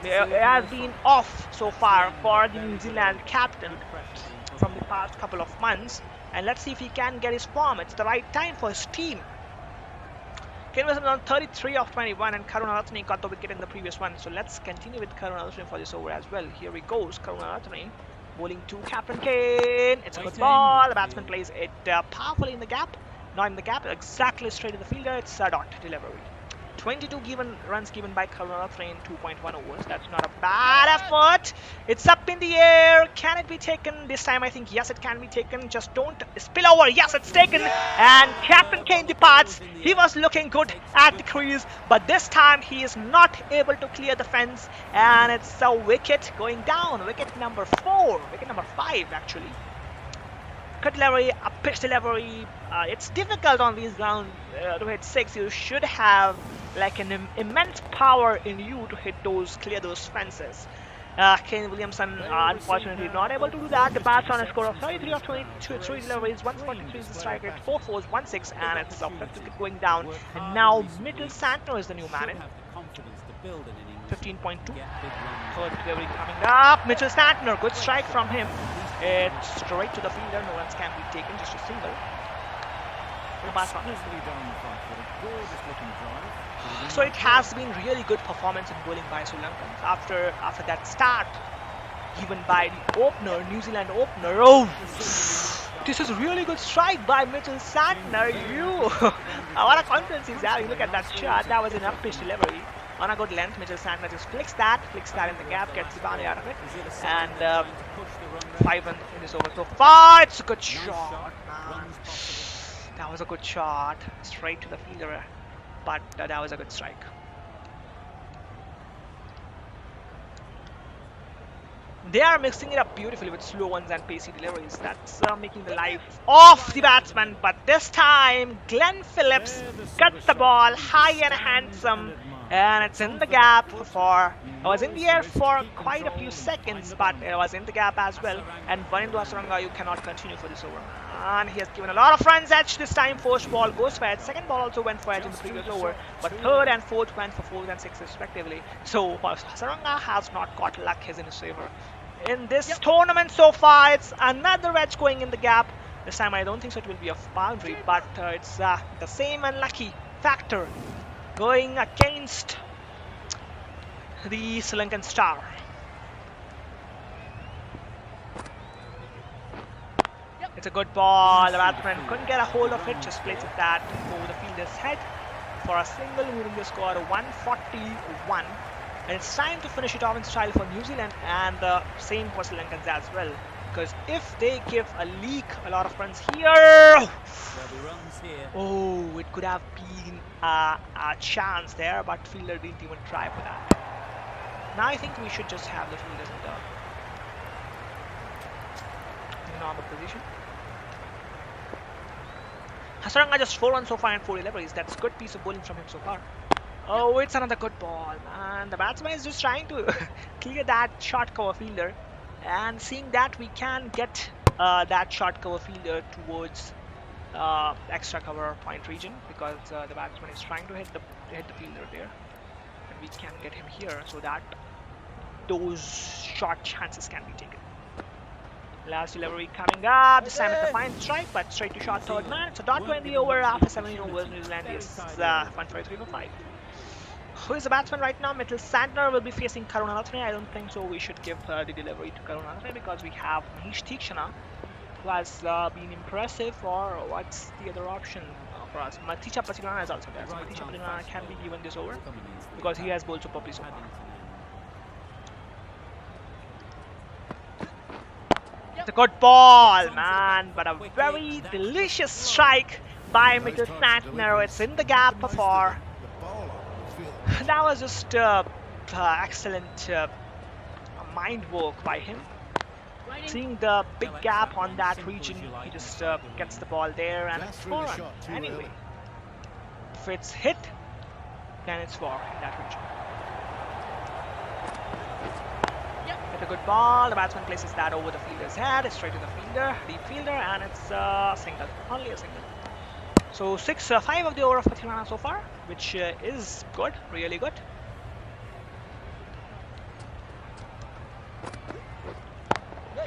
It has been off so far for the New Zealand captain from the past couple of months, and let's see if he can get his form. It's the right time for his team. Kane was on 33 of 21 and Karunaratne got the wicket in the previous one. So let's continue with Karunaratne for this over as well. Here he goes, Karunaratne bowling to Captain Kane. It's a good ball. The batsman plays it powerfully in the gap. Not in the gap, exactly straight to the fielder. It's a dot delivery. 22 runs given by Karunaratne in 2.1 overs. That's not a bad effort. It's up in the air. Can it be taken this time? I think yes, it can be taken. Just don't spill over. Yes, it's taken. And Captain Kane departs. He was looking good at the crease, but this time he is not able to clear the fence. And it's a wicket going down. Wicket number 4. Wicket number 5 actually. Cut delivery, a pitch delivery. It's difficult on these grounds to hit 6. You should have like an immense power in you to hit those, clear those fences. Kane Williamson unfortunately not able to do that. The bats on a score of 33 of 22, 3 deliveries, 143 is the strike rate, 4 fours, 1 6, and it's a 5th wicket going down. And now Mitchell Santner is the new man in. 15.2. Third delivery coming up. Mitchell Santner, good strike from him. It's straight to the fielder. No runs can be taken, just a single. So it has been really good performance in bowling by Sri Lankans after that start given by the opener, New Zealand opener. Oh, this is a really good strike by Mitchell Santner. What a confidence he's having. Look at that shot. That was an up pitch delivery. On a good length, Mitchell Santner just flicks that in the gap, gets the boundary out of it, and 5 runs in this over so far. It's a good shot, man. That was a good shot, straight to the fielder, but that was a good strike. They are mixing it up beautifully with slow ones and pacey deliveries. That's making the life of the batsman. But this time, Glenn Phillips cuts the ball high and handsome. And it's in the gap for... It was in the air for quite a few seconds, but it was in the gap as well. And Vanindu Hasaranga, you cannot continue for this over. And he has given a lot of runs. Edge this time. First ball goes for edge. Second ball also went for edge in the previous over. But third and fourth went for 4 and 6 respectively. So Hasaranga has not got luck in his favor. In this tournament so far, it's another edge going in the gap. This time I don't think so it will be a boundary, but it's the same unlucky factor going against the Sri Lankan star. It's a good ball. The batsman couldn't get a hold of it, just places that over the fielder's head for a single, moving the score to 141. And it's time to finish it off in style for New Zealand, and the same for Sri Lankans as well. Because if they give a lot of runs here, oh, it could have been a chance there, but fielder didn't even try for that. Now I think we should just have the fielders in the normal position. Hasaranga just 4 runs so far and 4 deliveries. That's a good piece of bowling from him so far. Oh, it's another good ball, man. The batsman is just trying to clear that short cover fielder, and seeing that we can get that short cover fielder towards extra cover point region, because the batsman is trying to hit the fielder there, and we can get him here so that those short chances can be taken. Last delivery coming up. This time it's a fine strike, but straight to short third man. It's a dot 20 over after 17 overs. New Zealand is 153 for 5. Who is the batsman right now? Mitchell Santner will be facing Karunaratne. I don't think so we should give the delivery to Karunaratne, because we have Manish Theekshana, who has been impressive. Or what's the other option for us? Matheecha Patilana is also there. So Matheecha Patilana can be given this over because he has bowled superbly so far. It's a good ball, man, but a very delicious strike by Mitchell Santner. It's in the gap for 4. That was just excellent mind work by him. Seeing the big gap on that region, he just gets the ball there, and it's 4 runs. Anyway, if it's hit, then it's 4 in that region. It's a good ball. The batsman places that over the fielder's head, straight to the fielder, deep fielder, and it's a single, only a single. So 5 of the over of Patilana so far, which is good, really good.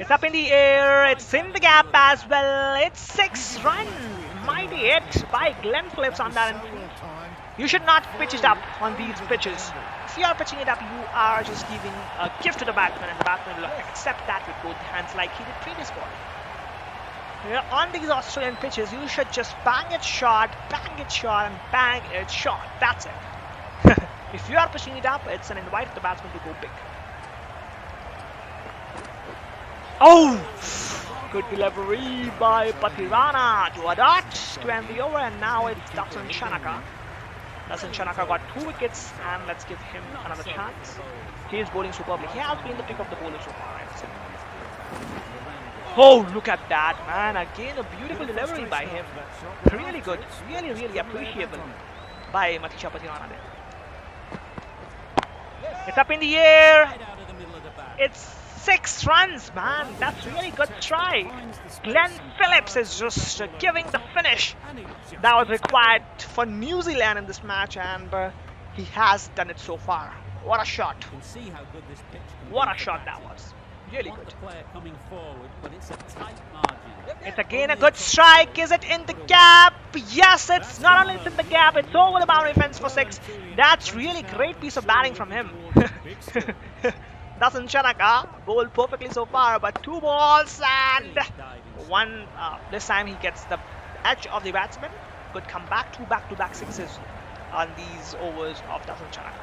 It's up in the air, it's in the gap as well. It's 6 runs. Mighty hit by Glenn Phillips on that. You should not pitch it up on these pitches. If you are pitching it up, you are just giving a gift to the batsman, and the batsman will accept that with both hands like he did previous ball. On these Australian pitches, you should just bang it short, and bang it short. That's it. If you are pushing it up, it's an invite to the batsman to go big. Oh! Good delivery by Patirana to a dot to end the over, and now it's Dasun Shanaka. Dasun Shanaka got 2 wickets, and let's give him another chance. He is bowling superbly. He has been the pick of the bowler so far, I'd say. Oh, look at that, man. Again, a beautiful delivery by him. Really good. Really, really appreciable by Matisha Patirana there. It's up in the air. It's 6 runs, man. That's really good try. Glenn Phillips is just giving the finish that was required for New Zealand in this match, and he has done it so far. What a shot. What a shot that was. Really good. It's again a good strike. Is it in the gap? Yes, it's not only in the gap, it's over the boundary fence for 6. That's really great piece of batting from him. Dasun Shanaka bowled perfectly so far, but 2 balls and 1. This time he gets the edge of the batsman. Good comeback, 2 back-to-back sixes on these overs of Dasun Shanaka.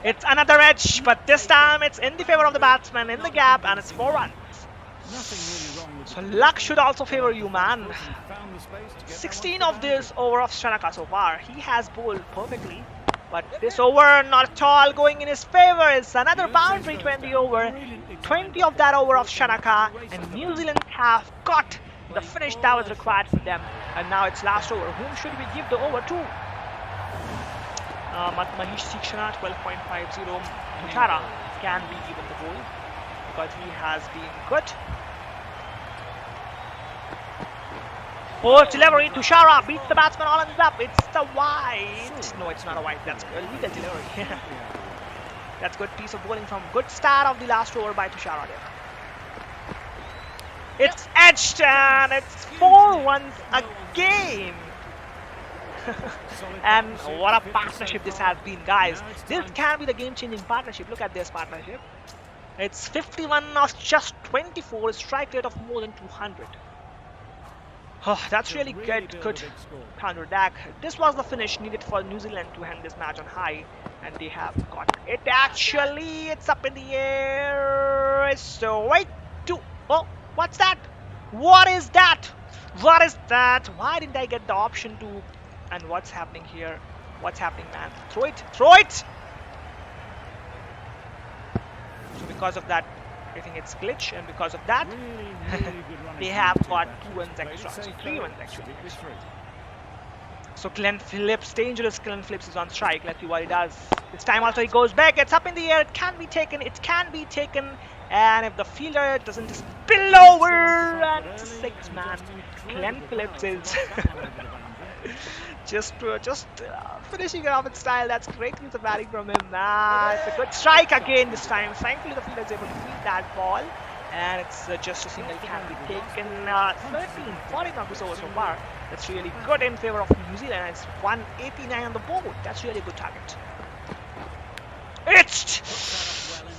It's another edge, but this time it's in the favor of the batsman in the gap, and it's 4 runs. So luck should also favor you, man. 16 of this over of Shanaka so far. He has bowled perfectly, but this over not at all going in his favor. It's another boundary to end the over. 20 of that over of Shanaka, and New Zealand have got the finish that was required for them. And now it's last over. Whom should we give the over to? Mahesh Sikshana 12.50. Tushara can be given the goal because he has been good. Post delivery, Tushara beats the batsman all ends up. It's the wide. No, it's not a wide. That's a legal delivery. That's good piece of bowling from good start of the last over by Tushara there. It's edged, and it's 4 runs again. And what a partnership this has been, guys. This can be the game-changing partnership. Look at this partnership. It's 51 of just 24, a strike rate of more than 200. Oh, that's really good counter attack. This was the finish needed for New Zealand to end this match on high, and they have got it. Actually, it's up in the air. It's right to... Oh, what's that? What is that? What is that? Why didn't I get the option to... And what's happening here? What's happening, man? Throw it! Throw it! So because of that, I think it's glitch, and because of that, they have got 2 runs extra. So 3 runs actually. So Glenn Phillips, dangerous Glenn Phillips is on strike. Let's see what he does. This time also he goes back. It's up in the air. It can be taken. It can be taken. And if the fielder doesn't spill over, and it's a 6, man. Glenn Phillips is just finishing it off in style. That's great piece of batting from him. It's a good strike again this time. Thankfully the fielder is able to beat that ball, and it's just a single can be taken. 14 of this over so far. That's really good in favor of New Zealand. It's 189 on the board. That's really a good target. It's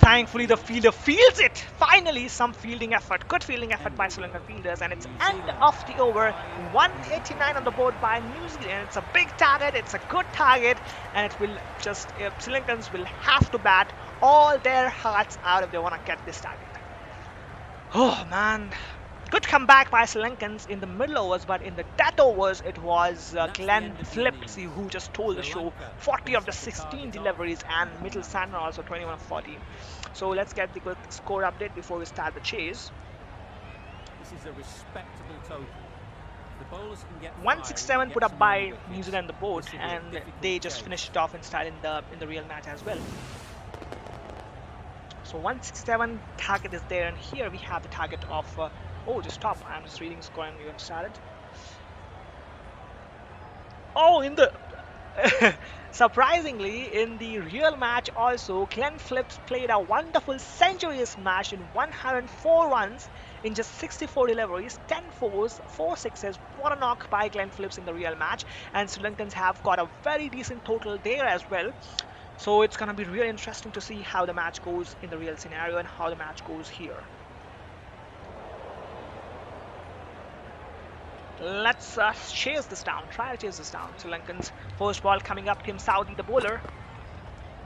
thankfully the fielder fields it. Finally some fielding effort. Good fielding effort by Sri Lankan fielders, and it's end of the over. 189 on the board by New Zealand. It's a big target. It's a good target, and it will just Sri Lankans will have to bat all their hearts out if they want to get this target. Oh man. Good comeback by Sri Lankans in the middle overs, but in the death overs, it was Glenn Phillips who just stole the show. 40 of the 16 deliveries, and Mitchell Santner also 21 of 40. So let's get the quick score update before we start the chase.
This is a respectable total. The bowlers can get
167 put up by New Zealand on the board, and they just finished it off in style in the real match as well. So 167 target is there, and here we have the target of oh, just stop. I'm just reading score and we have started. Oh, in the surprisingly, in the real match also, Glenn Phillips played a wonderful century smash in 104 runs in just 64 deliveries, 10 fours, 4 sixes, What a knock by Glenn Phillips in the real match. And Sri Lankans have got a very decent total there as well. So it's going to be really interesting to see how the match goes in the real scenario and how the match goes here. Let's chase this down, try to chase this down. Sri Lankans first ball coming up, Tim Southee, the bowler.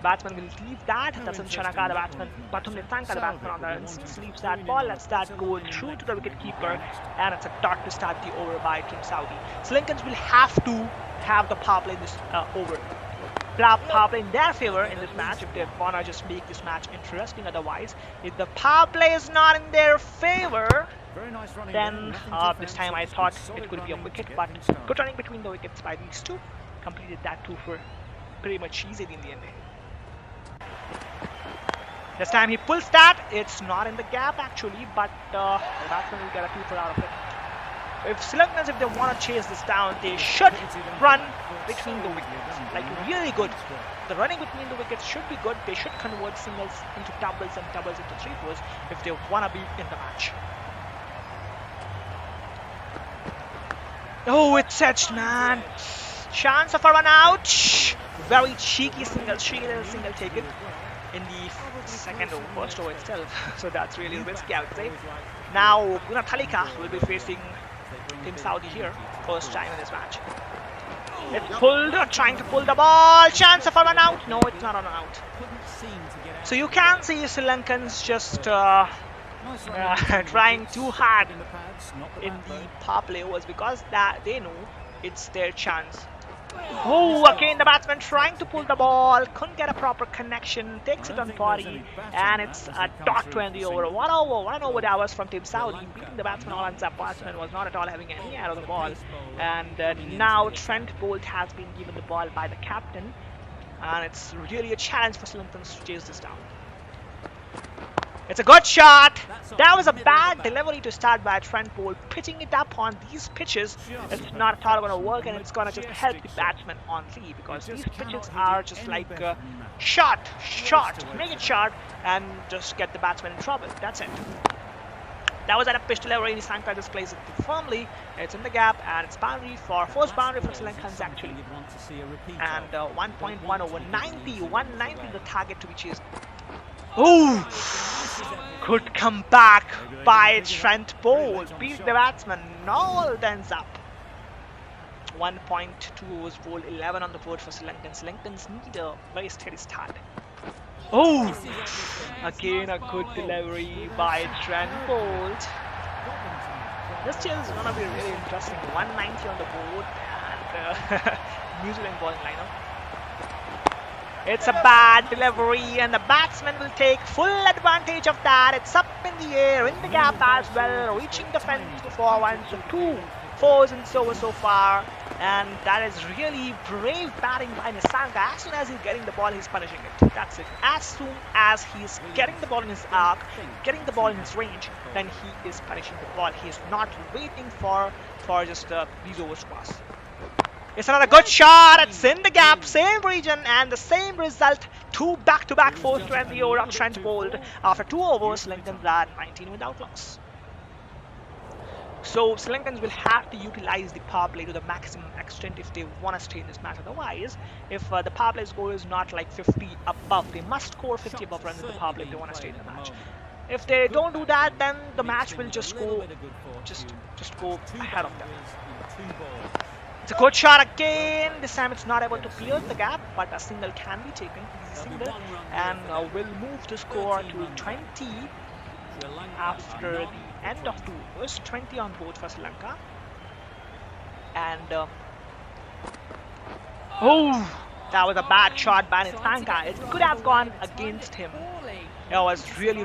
Batsman will leave that. Dasan Chanaka, the batsman, Pathum Nitanka, the batsman on the instance, leaves that ball. Let's that go through to the wicket-keeper, and it's a dot to start the over by Tim Southee. Sri Lankans will have to have the power play in this over. Power play in their favor in this match if they want to just make this match interesting. Otherwise, if the power play is not in their favor, then this time I thought it could be a wicket, but good running between the wickets by these two. Completed that two for pretty much easy in the end. This time he pulls that. It's not in the gap actually, but the batsman will get a 2 for out of it. If Sri Lankans, if they want to chase this down, they should run between the wickets, like really good. The running between the wickets should be good. They should convert singles into doubles and doubles into 3-4s if they want to be in the match. Oh, it's edged, man. Chance of a run out. Very cheeky single, single taken in the second over, first over itself. So that's really risky, I would say. Now, Gunathalika will be facing Tim Southee here, first time in this match. It's pulled, trying to pull the ball. Chance of a run out. No, it's not a run out. So you can see Sri Lankans just trying too hard in the power play overs because that they know it's their chance. Oh, again the batsman trying to pull the ball, couldn't get a proper connection, takes it on body, and it's a dot to end the over. What an over that was from Tim Southee, beating the batsman all ends up. Batsman was not at all having any out of the ball, and now Trent Boult has been given the ball by the captain, and it's really a challenge for Sri Lankans to chase this down. It's a good shot. That was a bad delivery to start by Trent Boult. Pitching it up on these pitches, it's not at all going to work, and it's going to just help the batsman on lead because these pitches are just like short, make it short, and just get the batsman in trouble. That's it. That was at a pitch delivery. Nisanka just plays it firmly. It's in the gap, and it's boundary for first boundary for Sri Lankans actually. And 1.1 over 90, 190 the target to be chased. Oh, good comeback by Trent Boult. Beat the batsman. All ends up. 1.2 overs bowled, 11 on the board for Sri Lankans. Sri Lankans need a very steady start. Oh, again a good delivery by Trent Boult. This chase is going to be really interesting. 190 on the board and New Zealand bowling lineup. It's a bad delivery and the batsman will take full advantage of that. It's up in the air, in the gap as well, reaching the fence before one. So 2 4s and so far. And that is really brave batting by Nisanka. As soon as he's getting the ball, he's punishing it. That's it. As soon as he's getting the ball in his arc, getting the ball in his range, then he is punishing the ball. He is not waiting for just these overs to pass. It's another good shot. It's in the gap, same region, and the same result. 2 back-to-back fours to end the over of Trent Boult. After 2 overs, Sri Lankans are 19 without loss. So Sri Lankans will have to utilize the power play to the maximum extent if they want to stay in this match. Otherwise, if the power play score is not like 50 above, they must score 50 above runs in the power play if they want to stay in the match. If they don't do that, then the match will just go ahead of them. It's a good shot again. This time it's not able to clear the gap, but a single can be taken, easy single, and will move the score to 20 after the end of 2 overs. 20 on board for Sri Lanka. And oh, that was a bad shot by Nisanka. It could have gone against him. It was really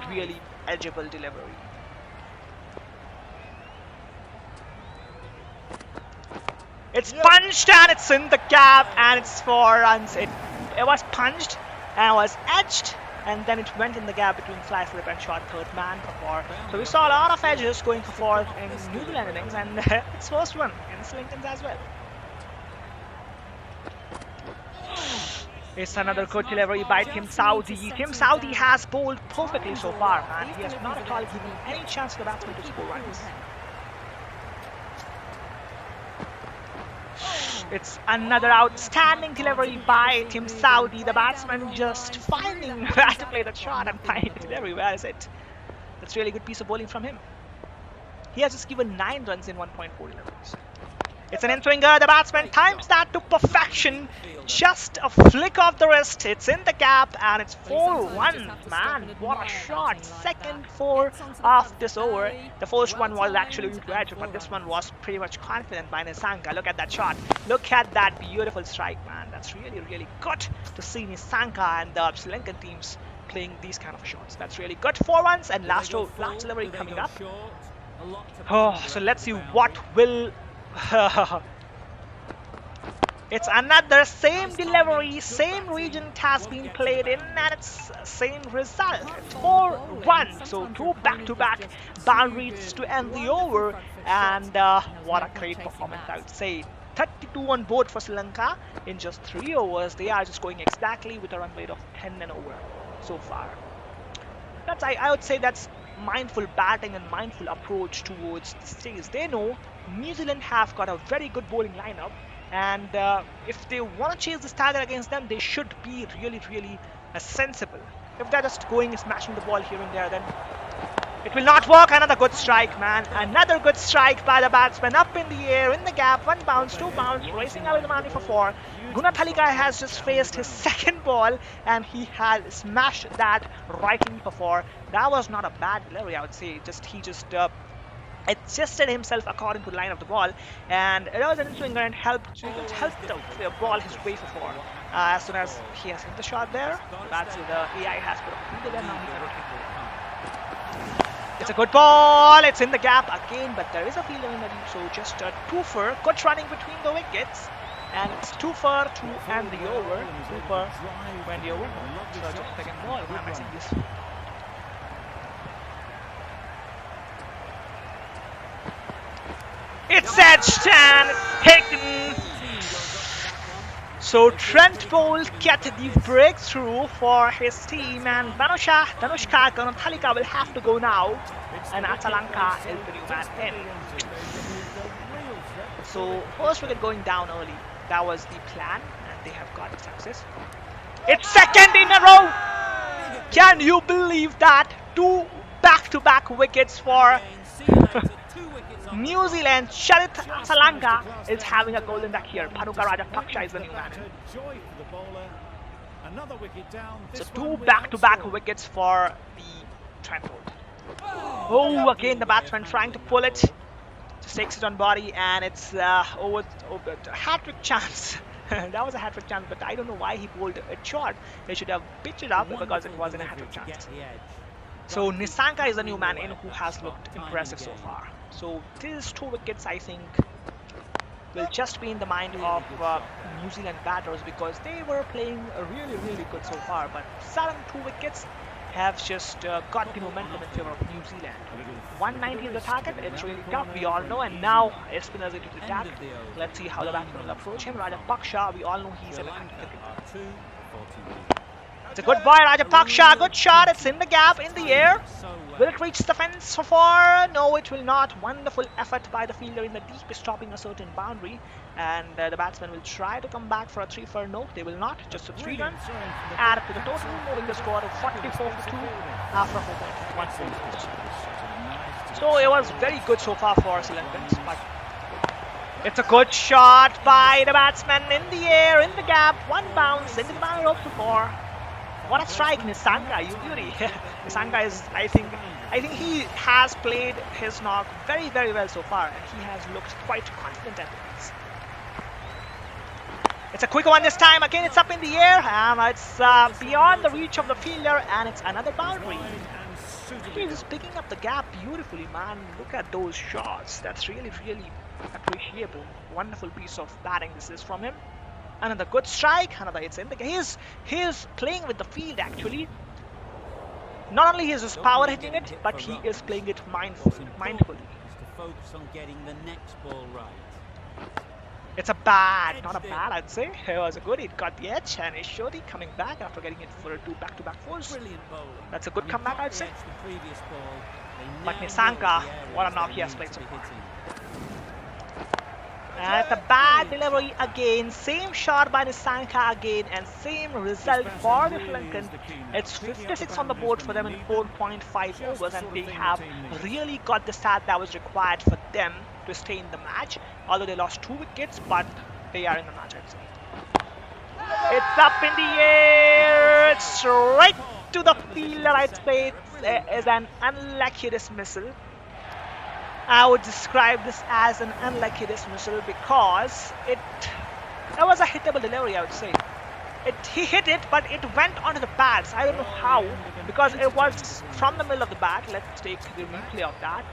eligible delivery. It's punched and it's in the gap and it's 4 runs. It was punched and was edged and then it went in the gap between fly flip and short third man for 4. So we saw a lot of edges going for 4 in New Zealand innings, and it's first one in Sri Lankans as well. It's another good delivery by Tim Southee. Tim Southee has bowled perfectly so far, and he has not at all given any chance to the batsman to score runs. It's another outstanding delivery by Team Saudi. The batsman just finding where to play the shot and finding the delivery. Where is it? That's a really good piece of bowling from him. He has just given 9 runs in 1.4 deliveries. It's an in-swinger. The batsman times that to perfection. Just a flick of the wrist. It's in the gap and it's 4-1. Man, what a shot. Second 4 of this over. The first one was actually into edge, but this one was pretty much confident by Nissanka. Look at that shot. Look at that beautiful strike, man. That's really, really good to see Nissanka and the Sri Lankan teams playing these kind of shots. That's really good. 4 runs and last delivery coming up. Oh, so let's see what will... It's another same delivery, same region it has been played in, and it's same result. 4-1, so 2 back-to-back boundaries to end the over, and what a great performance, I would say. 32 on board for Sri Lanka in just 3 overs. They are just going exactly with a run rate of 10 and over so far. That's I would say that's mindful batting and mindful approach towards the stage. They know New Zealand have got a very good bowling lineup, and if they want to chase this target against them, they should be really, really sensible. If they're just going smashing the ball here and there, then it will not work. Another good strike, man. Another good strike by the batsman. Up in the air, in the gap. 1 bounce, 2 bounce, racing out of the money for 4. Gunathalika has just faced his second ball and he had smashed that right in for 4. That was not a bad delivery, I would say. He just adjusted himself according to the line of the ball, and it was an in-swinger and helped the ball his way for 4. As soon as he has hit the shot there, that's the AI has put a fielder there. Now he cannot hit it. It's a good ball. It's in the gap again, but there is a fielder in the deep, so just a 2-for. Good running between the wickets, and it's 2-for to end the over. 2-for to end the over. So just second ball. Why am I saying this? It's edged and taken. So Trent Boult get the breakthrough for his team, and Danushka Gunathalika will have to go now, and Atalanka is the new man in. So first wicket going down early, that was the plan, and they have got success. It's second in a row. Can you believe that? 2 back-to-back wickets for New Zealand. Sharit Atalanka is having a golden duck here. Panuka Rajapaksha is the new man. So 2 back-to-back wickets for the Trent Boult. Oh, again the batsman trying to pull it. Just takes it on body, and it's over a hat-trick chance. That was a hat-trick chance, but I don't know why he bowled it short. They should have pitched it up because it wasn't a hat-trick chance. So Nissanka is the new man in, who has looked impressive so far. So these 2 wickets, I think, will just be in the mind of New Zealand batters, because they were playing really, really good so far. But sudden 2 wickets have just got the momentum in favor of New Zealand. 190 is the target. It's really tough, we all know. And now spinners into the attack. Let's see how the batsman will approach him. Rajapaksha, we all know he's an attacking cricketer. It's a good boy, Rajapaksha. Good shot. It's in the gap, in the air. Will it reach the fence for 4? No, it will not. Wonderful effort by the fielder in the deep, stopping a certain boundary. And the batsman will try to come back for a 3-for. No, they will not. Just a 3 runs. Add up to the total, moving the score to 44-2 after 4.1. So it was very good so far for Sri Lankans, but it's a good shot by the batsman in the air, in the gap. 1 bounce into the boundary rope for 4. What a strike, Nissanka, you beauty. Nissanka is, I think he has played his knock very, very well so far, and he has looked quite confident at this. It's a quick one this time. Again, it's up in the air, and it's beyond the reach of the fielder, and it's another boundary. He's picking up the gap beautifully, man. Look at those shots. That's really, really appreciable. Wonderful piece of batting this is from him. Another good strike. Another, it's in the game. He's playing with the field actually. Not only is his power hitting it, but he is playing it mindfully.
Focus on getting the next ball right.
It's a bad, not a bad, I'd say. It was a good. It got the edge, and Ishodi coming back after getting it for a 2 back-to-back 4s. That's a good comeback, I'd say. But Nissanka, what a knock he has played so far. And it's a bad delivery again. Same shot by Nisanka again, and same result for the Sri Lankan. It's 56 on the board for them in 4.5 overs, and they have really got the start that was required for them to stay in the match. Although they lost 2 wickets, but they are in the match, I'd say. It's up in the air. It's right to the fielder, I'd say. It's an unlucky dismissal. I would describe this as an unlucky dismissal because it was a hittable delivery, I would say. He hit it, but it went onto the pads. I don't know how, because it was from the middle of the bat. Let's take the replay of that.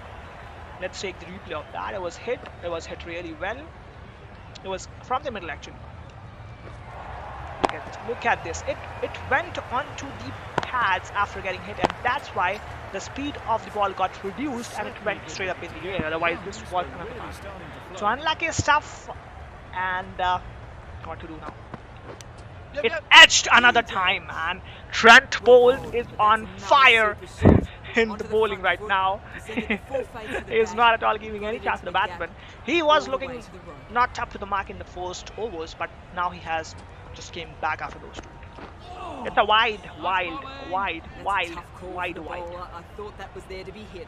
It was hit really well. It was from the middle, actually. Look at this. It went onto the pads after getting hit, and that's why the speed of the ball got reduced and it went straight up in the air. Otherwise, this was another one. So unlucky stuff, and what to do now? It's edged another time, man. Trent Boult is on fire in the bowling right now. He is not at all giving any chance to the batsman. He was looking not up to the mark in the first overs, but now he has just came back after those 2. It's a wide.
I thought that was there to be hit.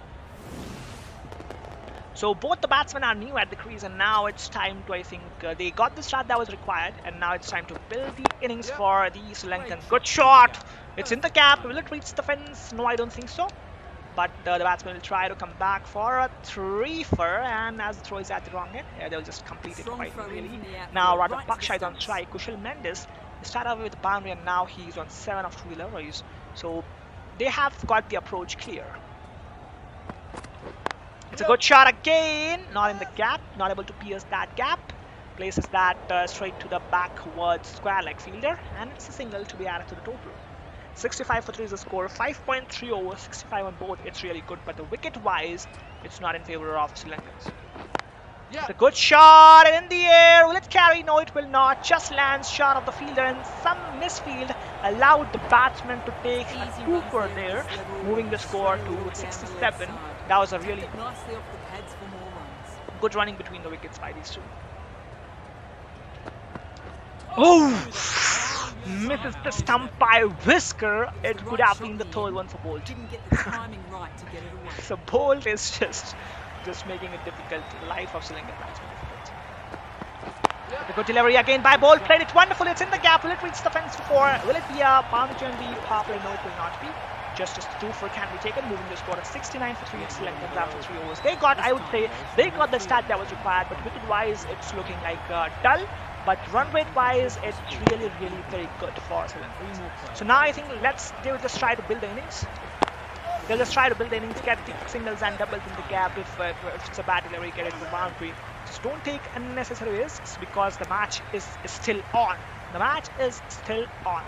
So both the batsmen are new at the crease, and now it's time to, I think, they got the start that was required, and now it's time to build the innings for the Sri Lankan. Good shot! It's in the gap. Will it reach the fence? No, I don't think so. But the batsman will try to come back for a 3-for, and as the throw is at the wrong end, they'll just complete it quite really. Now Radha Paksha is on strike. Kushal Mendes started off with the boundary, and now he's on 7 of 2 deliveries. So they have got the approach clear. It's a good shot again, not in the gap, not able to pierce that gap. Places that straight to the backward square leg fielder, and it's a single to be added to the total. 65 for 3 is the score, 5.3 overs, 65 on board. It's really good, but the wicket-wise, it's not in favor of Sri Lankans. It's a good shot in the air. Will it carry? No, it will not. Just lands short of the fielder, and some misfield allowed the batsman to take a 2-for there, moving the score to 67. That was a really good running between the wickets by these 2. Oh! Misses the stump by whisker. It could have been the 3rd one for Boult.
Didn't get the timing right to get it away.
So Boult is just making it difficult. Life of Sri Lankan batsmen. The good delivery again by Boult. Played it wonderfully. It's in the gap. Will it reach the fence for 4? Will it be a boundary on the power play? No, it will not be. Just a 2-for can be taken, moving the score to 69 for 3 Sri Lankans after 3 overs. They got, I would say, the start that was required, but wicket-wise, it's looking like dull. But run rate wise, it's really very good for Sri Lanka. So now I think they will just try to build the innings. They'll just try to build the innings, get the singles and doubles in the gap. If it's a bad delivery, get it to the boundary. Just don't take unnecessary risks because the match is still on. The match is still on.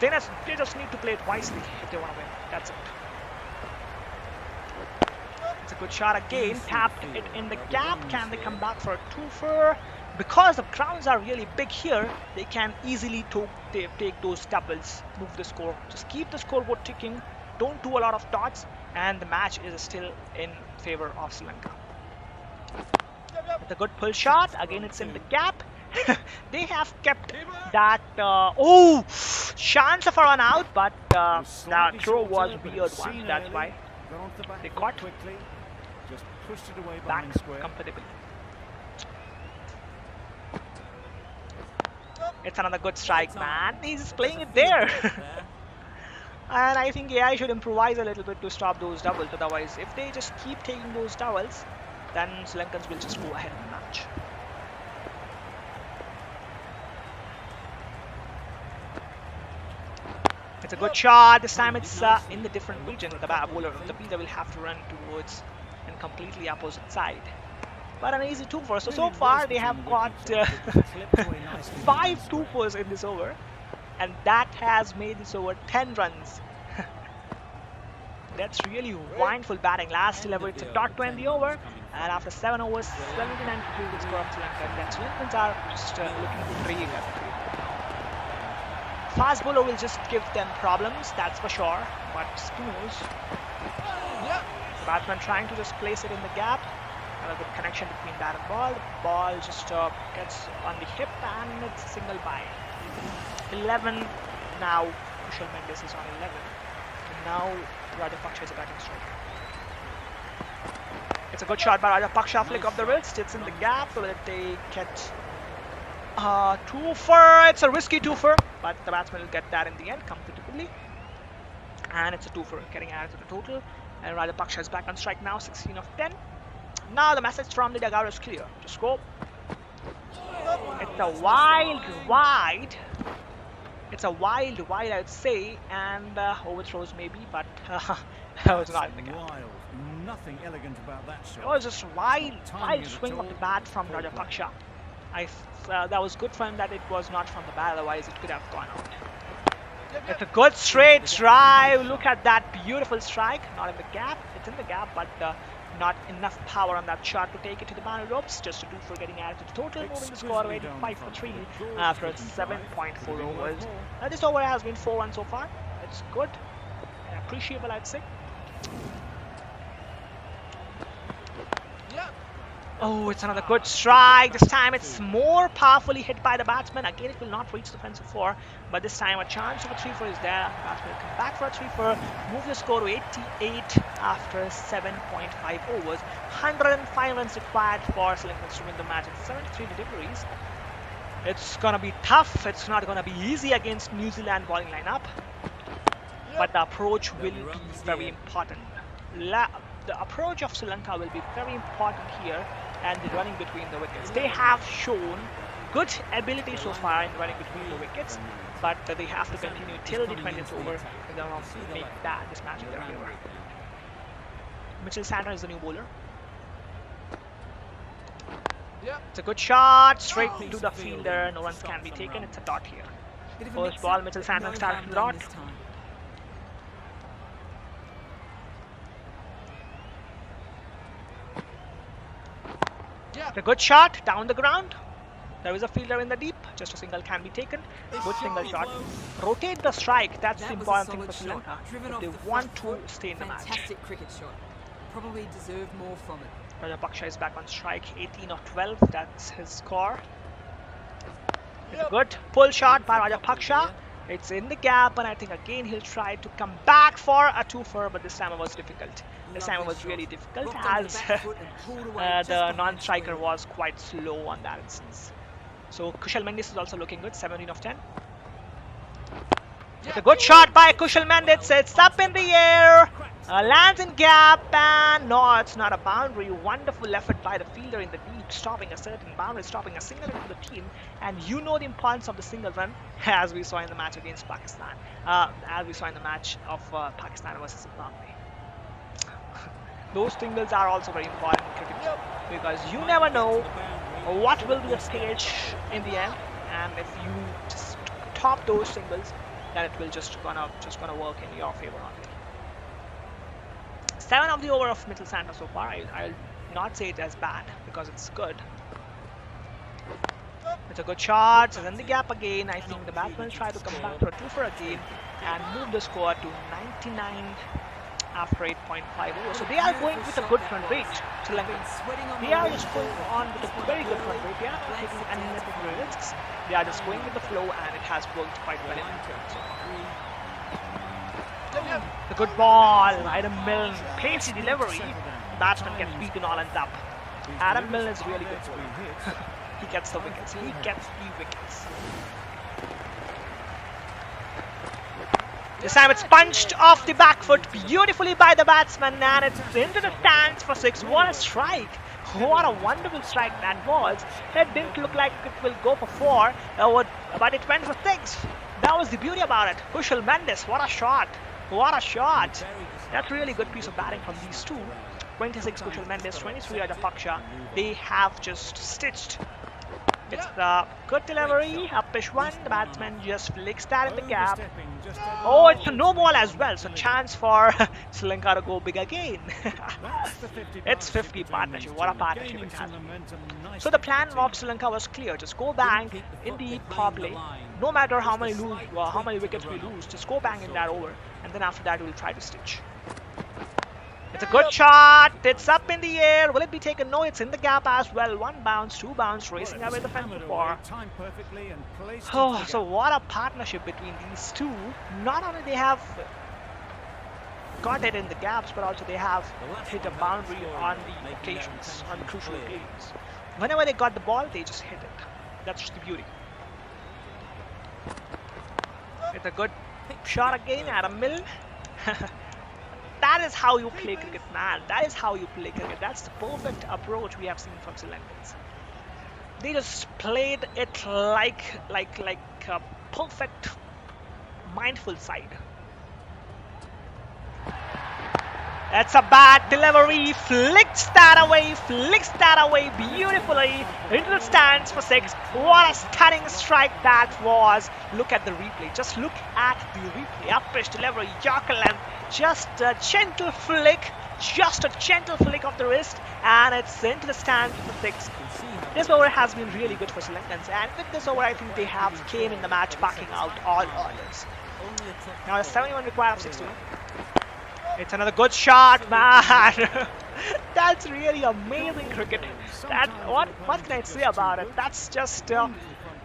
They just need to play it wisely if they want to win. That's it. It's a good shot again. Tapped it in the gap. Can they come back for a 2-for? Because the grounds are really big here, they can easily take those doubles, move the score. Just keep the scoreboard ticking. Don't do a lot of dots, and the match is still in favor of Sri Lanka. It's a good pull shot. Again, it's in the gap. They have kept that chance for an out, but that throw was a weird one. That's why they caught back comfortably. It's another good strike, man. He's just playing it there. And I think AI should improvise a little bit to stop those doubles. Otherwise, if they just keep taking those doubles, then Sri Lankans will just go ahead in the match. It's a good shot. This time it's in the different region. The bowler, the fielder will have to run towards and completely opposite side. But an easy 2-for. So far they have got 5 2-fors in this over, and that has made this over 10 runs. That's really wonderful batting. Last 11, it's a dot to end the over, and after 7 overs, 79 for 3 with score of Sri Lanka. And Sri Lankans are just looking brave at the field. Fast bowler will just give them problems, that's for sure. But spinners, the batsman trying to just place it in the gap. Another good connection between bat and ball. The ball just gets on the hip and it's a single by 11. Now Kushal Mendes is on 11. And now Rajapaksha is a batting strike. It's a good shot by Rajapaksha, flick of the wrist. It's in the gap. Will it take it? Twofer. It's a risky twofer, but the batsman will get that in the end comfortably. And it's a twofer, getting added to the total. And Rajapaksha is back on strike now, 16 of 10. Now the message from the dugout is clear. Just go. It's a wild wide. It's a wild wide, I would say, and overthrows maybe, but that was not in the gap.
Wild. Nothing elegant about that shot.
It was just wild swing of the bat from Rajapaksha. That was good for him that it was not from the bat, otherwise it could have gone out. It's a good straight drive. Look at that beautiful strike. Not in the gap. It's in the gap, but not enough power on that shot to take it to the boundary ropes. Just a 2 for getting added to the total, moving the score to 85 for 3 after 7.4 overs. This over has been 4-1 so far. It's good and appreciable, I'd say. Oh, it's another good strike. This time it's more powerfully hit by the batsman. Again, it will not reach the fence of 4, but this time a chance of a 3-4 is there. The batsman will come back for a 3-4, move the score to 88 after 7.5 overs. 105 runs required for Sri Lanka to win the match in 73 deliveries. It's gonna be tough. It's not gonna be easy against New Zealand bowling lineup, but the approach will be very important. The approach of Sri Lanka will be very important here, and the running between the wickets. They have shown good ability so far in running between the wickets, but they have to continue till the 20th over if they want to make this match in their favor. Mitchell Santner is the new bowler. It's a good shot, straight to the fielder. No runs can be taken. It's a dot here. First ball, Mitchell Santner starts with a dot. It's a good shot down the ground. There is a fielder in the deep. Just a single can be taken. Good single shot. Rotate the strike. That's the important thing for Sri Lanka. If they want to stay in the match.
Fantastic cricket shot. Probably deserved more from it.
Rajapaksha is back on strike. 18 of 12. That's his score. It's a good pull shot by Rajapaksha. It's in the gap, and I think again he'll try to come back for a 2-4, but this time it was difficult. This time it was really difficult as the non-striker was quite slow on that instance. So Kushal Mendes is also looking good, 17 of 10. It's a good shot by Kushal Mendes. It's up in the air, lands in gap, and no, it's not a boundary. Wonderful effort by the fielder in the deep, stopping a certain boundary, stopping a single run for the team. And you know the importance of the single run, as we saw in the match against Pakistan, as we saw in the match of Pakistan versus Zimbabwe. Those singles are also very important in cricket, because you never know what will be the stage in the end, and if you just top those singles, then it will just gonna work in your favor only. 7 of the over of Mitchell Santner so far. I'll not say it as bad because it's good. It's a good shot. It's in the gap again. I think the batsman will try to come back for a 2-for again and move the score to 99 after 8.5 overs. So they are going with a good run rate. Sri Lanka. They are just going on with a very good run rate. They are not taking unnecessary risks. They are just going with the flow, and it has worked quite well in the field so far. The good ball, Adam Milne, pacey delivery. Batsman gets beaten all ends up. Adam Milne is really good. He gets the wickets. He gets the wickets. This time it's punched off the back foot beautifully by the batsman, and it's into the stands for 6. What a strike! What a wonderful strike that was. It didn't look like it will go for 4, but it went for 6. That was the beauty about it. Kushal Mendes, what a shot! What a shot! That's a really good piece of batting from these two. 26 Kushal Mendes, 23 Rajapaksha. They have just stitched. It's a good delivery, a pitch one. The batsman just flicks that in the gap. Oh, it's a no ball as well, so chance for Sri Lanka to go big again. It's 50 partnership. What a partnership it has been. So the plan of Sri Lanka was clear: just go bang in the power play. No matter how many wickets we lose, just go bang in that over, and then after that we'll try to stitch. It's a good shot. It's up in the air. Will it be taken? No, it's in the gap as well. 1 bounce, 2 bounce, racing away the fence before. Oh, so what a partnership between these two. Not only they have got it in the gaps, but also they have hit a boundary on the occasions, on the crucial occasions. Whenever they got the ball, they just hit it. That's just the beauty. It's a good shot again at a mill. That is how you play cricket, man. That is how you play cricket. That's the perfect approach we have seen from Sri Lankans. They just played it like a perfect mindful side. That's a bad delivery. Flicks that away beautifully into the stands for 6. What a stunning strike that was. Look at the replay. Just look at the replay. Up pitch delivery, Yorker length. Just a gentle flick. Just a gentle flick of the wrist. And it's into the stands for 6. This over has been really good for Sri Lankans. And with this over, I think they have came in the match backing out all orders. Now, the 71 required of 6 to win. It's another good shot, man. That's really amazing cricket. What can I say about it? That's just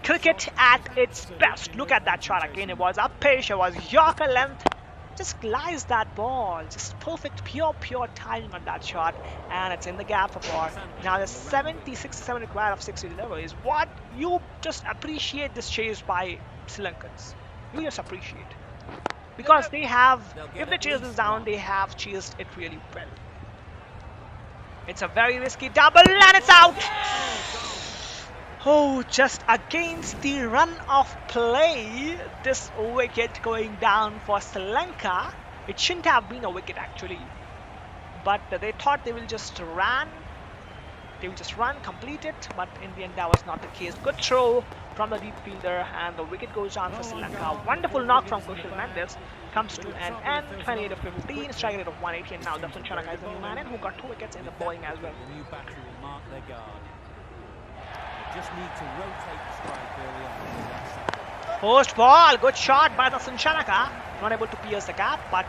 cricket at its best. Look at that shot again. It was up pitch. It was Yorker length. Just glides that ball. Just perfect, pure timing on that shot. And it's in the gap for 4. Now the 76-7 required of 60 deliveries. What you just appreciate this chase by Sri Lankans. You just appreciate. Because they have, if they chase this down, they have chased it really well. It's a very risky double and it's out! Oh, just against the run of play, this wicket going down for Sri Lanka. It shouldn't have been a wicket actually. But they thought they will just run. They will just run, complete it, but in the end that was not the case. Good throw from the deep fielder and the wicket goes down for Sri Lanka. Wonderful knock from Kushal Mendis comes to an end. 28 of 15, strike rate of 180, and now Dasun Chanaka is the new man in who got 2 wickets in the bowling as well.
The new batter will mark their guard. They just need to rotate the strike early on.
First ball, good shot by Dasun Chanaka. Not able to pierce the gap, but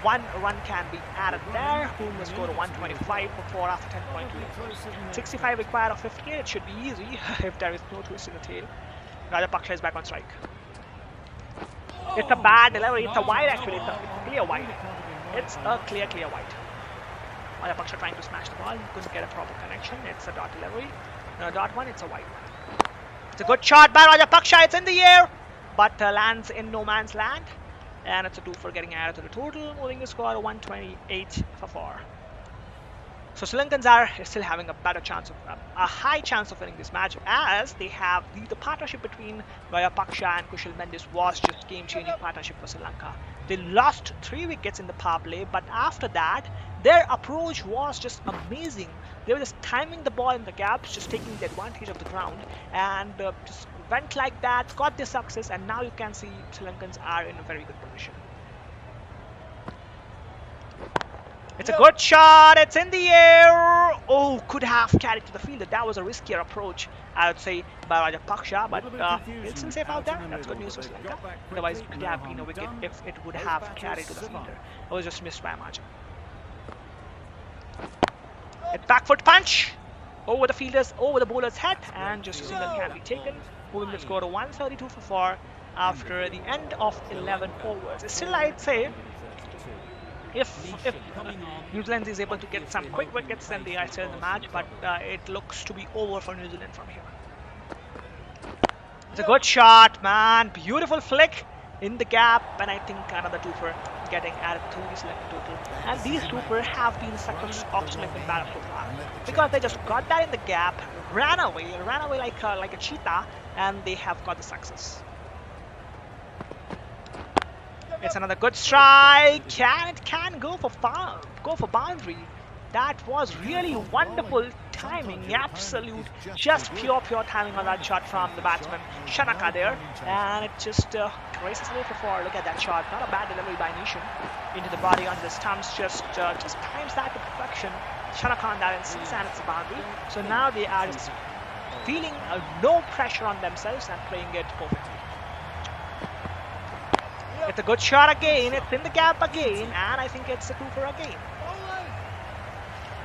1 run can be added there. Whom will score 125 for 4 after 10.2. 65 required of 58. It should be easy if there is no twist in the tail. Rajapaksha is back on strike. It's a bad delivery. It's a wide actually. It's a clear wide. It's a clear wide. Rajapaksha trying to smash the ball. Couldn't get a proper connection. It's a dot delivery. No, dot one. It's a wide. It's a good shot by Rajapaksha. It's in the air, but lands in no man's land. And it's a 2 for getting added to the total, moving the score 128 for 4. So Sri Lankans are still having a better chance of a high chance of winning this match, as they have the partnership between Rajapaksha and Kushal Mendis was just game-changing partnership for Sri Lanka. They lost 3 wickets in the power play, but after that their approach was just amazing. They were just timing the ball in the gaps, just taking the advantage of the ground, and just went like that, got the success, and now you can see Sri Lankans are in a very good position. It's a good shot, it's in the air. Oh, could have carried to the fielder. That was a riskier approach, I would say, by Rajapaksha, but it's still safe out there. That's good news for Sri Lanka. Otherwise, it could have been a wicket if it would have carried to the fielder. It was just missed by a margin. It's back foot punch over the fielder's, over the bowler's head, and just a single can be taken, moving the score to 132 for 4 after the end of 11 overs. Still, I'd say if New Zealand is able to get some quick wickets, then they are still in the match, but it looks to be over for New Zealand from here. It's a good shot, man. Beautiful flick in the gap, and I think another 2 for getting added to the Sri Lanka total. And these 2 for have been success of Sri Lankan batter so far, because they just got that in the gap, ran away like a cheetah, and they have got the success. It's another good strike. It can go for boundary. That was really wonderful timing, absolute, just pure timing on that shot from the batsman Chanaka there, and it just races away for 4. Look at that shot, not a bad delivery by Nishan into the body on the stumps, just times that to perfection. Chanaka on that and sees, and it's a boundary. So now they are just feeling no pressure on themselves and playing it perfectly. It's a good shot again. It's in the gap again, and I think it's a 2 for again.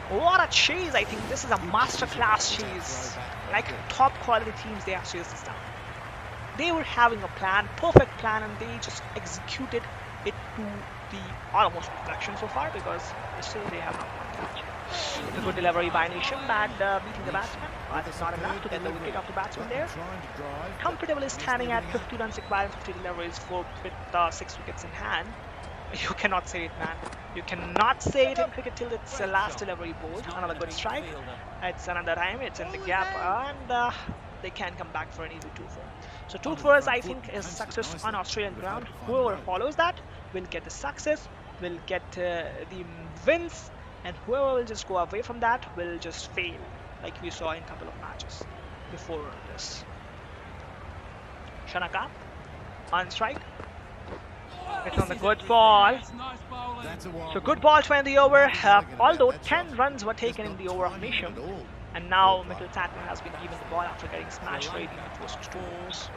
What a chase! I think this is a masterclass chase. Like top quality teams, they have chased this down. They were having a plan, perfect plan, and they just executed it to the almost perfection so far, because still they have not won the match. A good delivery by Nisham, bad beating the batsman, but it's not enough to get the wicket off the batsman there. Comfortably standing at 50 runs required, 50 deliveries with 6 wickets in hand. You cannot say it, man. You cannot say it in cricket till it's the last delivery bowled. Another good strike. It's another time. It's in the gap, and they can come back for an easy 2-4. So 2-4 I think is success on Australian ground. Whoever follows that will get the success, will get the wins, and whoever will just go away from that will just fail, like we saw in a couple of matches before this. Shanaka on strike. It's on the good ball. So good ball to end the over. Although 10 runs were taken in the over of Nisham, and now Mikkel Tatman has been given the ball after getting smashed for 18 first 2 overs.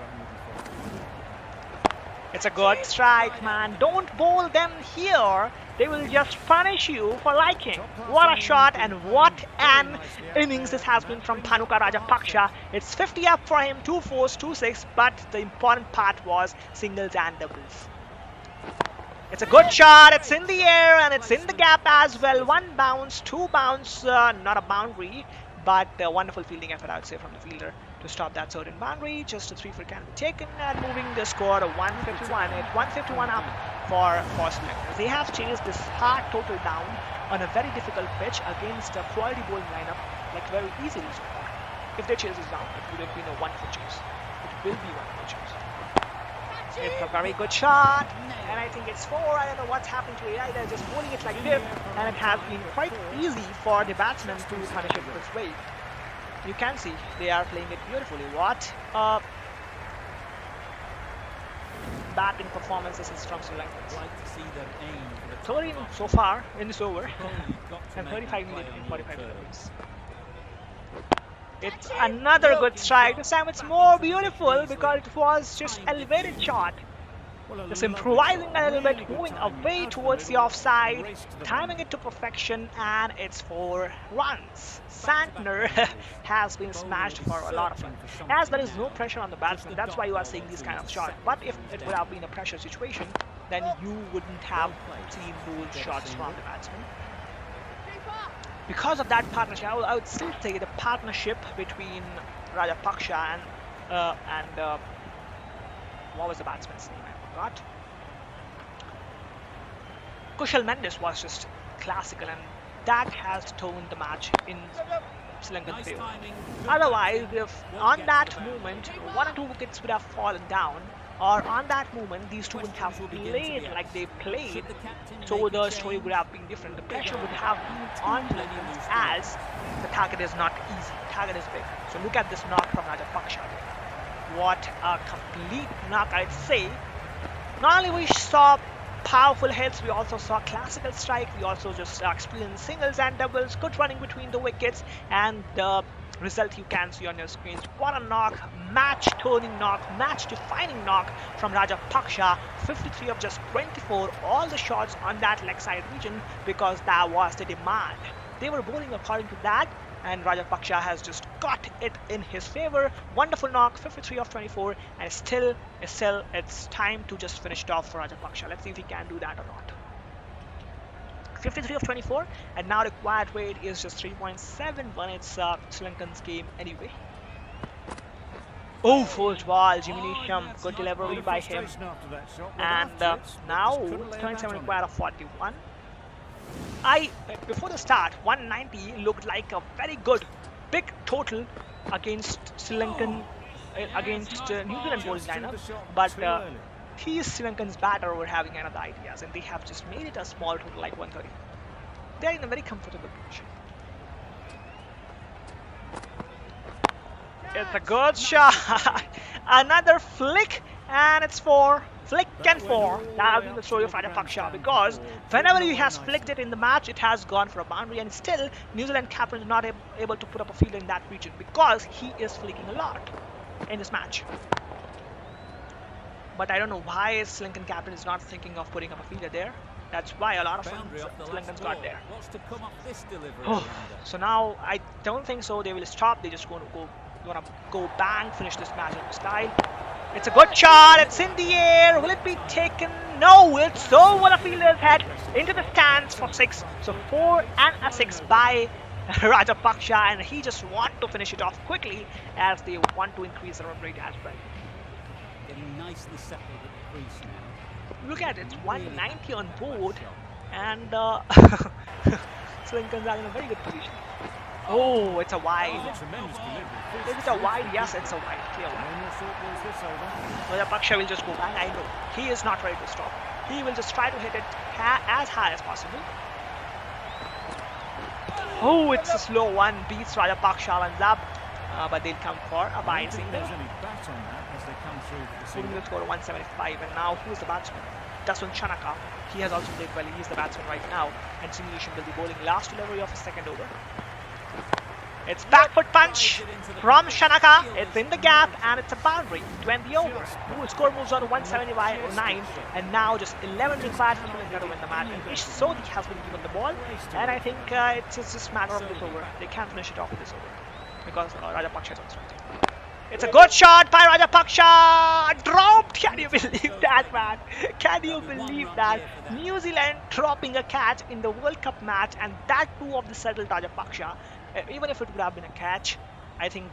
It's a good strike, man. Don't bowl them here. They will just punish you for liking. What a shot, and what an innings this has been from Bhanuka Rajapaksha. It's 50 up for him, 2 4s, 2 6, but the important part was singles and doubles. It's a good shot, it's in the air, and it's in the gap as well. 1 bounce, 2 bounce, not a boundary, but a wonderful fielding effort, I would say, from the fielder to stop that certain boundary. Just a 3 for can be taken, and moving the score to 151. It's 151 up for Sri Lanka. They have chased this hard total down on a very difficult pitch against a quality bowling lineup, like very easily so far. If they chase this down, it would have been a wonderful chase. It will be a wonderful chase. It's a very good shot, and I think it's 4. I don't know what's happening to AI. They're just bowling it like this, and it has been quite easy for the batsmen to punish it this way. You can see they are playing it beautifully. What batting performance this is from Sri Lanka. 13 so far in this over, and 35 needed in 45 deliveries. It's another good strike. This time it's more beautiful because it was just elevated shot. Just improvising a little bit, moving away towards the offside, timing it to perfection, and it's 4 runs. Santner has been smashed for a lot of runs. As there is no pressure on the batsman, that's why you are seeing these kind of shots. But if it would have been a pressure situation, then you wouldn't have seen those shots from the batsman. Because of that partnership, I would still say the partnership between Rajapaksha and what was the batsman's name? I forgot. Kushal Mendes was just classical, and that has toned the match in Sri Lankan favor. Otherwise, if on that moment 1 or 2 wickets would have fallen down, or on that moment these two wouldn't have played like they played, so the story would have been different. The pressure would have been on Sri Lankans, as the target is not easy, the target is big. So look at this knock from Rajapaksha. What a complete knock, I'd say. Not only we saw powerful hits, we also saw classical strike, we also just experienced singles and doubles, good running between the wickets, and the result you can see on your screens. What a knock, match-turning knock, match-defining knock from Rajapaksha. 53 of just 24, all the shots on that leg side region, because that was the demand. They were bowling according to that, and Rajapaksha has just got it in his favor. Wonderful knock, 53 of 24, and still it's time to just finish it off for Rajapaksha. Let's see if he can do that or not. 53 of 24, and now required rate is just 3.71. It's Sri Lankan's game anyway. Oh, first ball, Jimmy Nisham, good delivery by him. And now 27 required of 41. Before the start, 190 looked like a very good big total against Sri Lankan against New Zealand bowling lineup, but these Sri Lankan's batter were having another ideas, and they have just made it a small total like 130. They're in a very comfortable position. It's a good shot. Another flick, and it's 4. Flick and 4. That has been the story of Rajapaksha, because whenever he has flicked it in the match, it has gone for a boundary, and still New Zealand captain is not able to put up a field in that region because he is flicking a lot in this match. But I don't know why Sri Lankan captain is not thinking of putting up a fielder there. That's why a lot of
Boundary off the
Sri
last
Lankans got
ball.
there.
What's to come off this delivery?
Oh,
Alexander?
so now I don't think so. They will stop. They're just going to go bang, finish this match in style. It's a good shot. It's in the air. Will it be taken? No, it's over the fielder's head into the stands for 6. So 4 and a 6 by Rajapaksha, and he just want to finish it off quickly as they want to increase the run rate as well.
Getting nicely settled at the crease now.
Look at it, it's 190 on board, and Sri Lankans are in a very good position. Oh, it's a wide.
Tremendous delivery.
Is it a wide? Yes, it's a wide. Clear wide. Rajapaksha will just go bang. I know. He is not ready to stop. He will just try to hit it as high as possible. Oh, it's a slow one. Beats Rajapaksha and Zab. But they'll come for a wide single. Putting the score to 175. And now, who's the batsman? Daswan Shanaka. He has also played well. He's the batsman right now. And Simulation will be bowling last delivery of his second over. It's back foot punch from Shanaka. It's in the gap and it's a boundary. 20 over. Ooh, score moves on to 179, and now just 11 required for Sri Lanka to win the match. And Ish Sodhi has been given the ball, and I think it's just a matter of this over. They can't finish it off with this over because Rajapaksha is on strike. It's a good shot by Rajapaksha. Dropped. Can you believe that, man? Can you believe that? New Zealand dropping a catch in the World Cup match, and that too of the settled Rajapaksha. Even if it would have been a catch, I think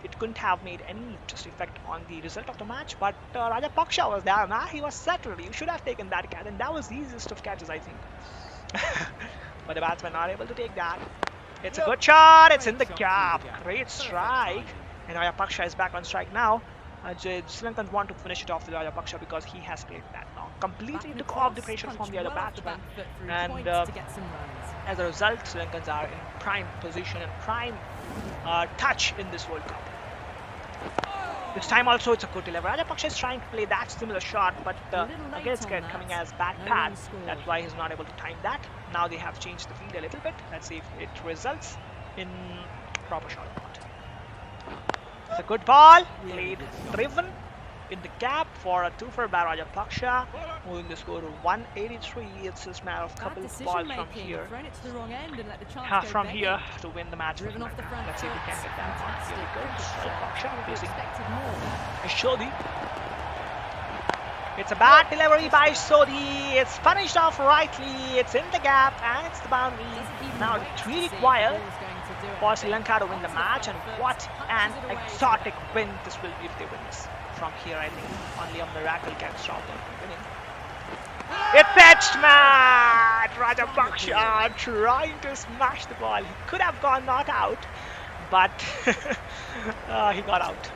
it couldn't have made any just effect on the result of the match. But Rajapaksha was there, man. He was settled. You should have taken that catch, and that was the easiest of catches, I think. But the batsmen are able to take that. It's a good shot. It's in the gap. Great strike. And Rajapaksha is back on strike now. Sri Lankans want to finish it off with Rajapaksha because he has played that long. Completely took off the pressure from the other batsman. And as a result, Sri Lankans are in prime position and prime touch in this World Cup. This time also it's a good delivery. Rajapaksha is trying to play that similar shot, but again it's coming as back pad. That's why he's not able to time that. Now they have changed the field a little bit. Let's see if it results in proper shot or not. It's a good ball, played driven in the gap for a 2 for by Rajapaksha, moving the score to 183. It's just a matter of a couple of balls from here. From here to win the match. Let's see if we can get that one. Here we go. Rajapaksha facing Sodhi. It's a bad delivery by Sodhi. It's punished off rightly. It's in the gap and it's the boundary. Now it's really quiet for Sri Lanka to win the match, and what an exotic win this will be if they win this. From here, I think only a miracle can stop them from winning. It's edged, man! Rajapaksha trying to smash the ball. He could have gone not out, but he got out.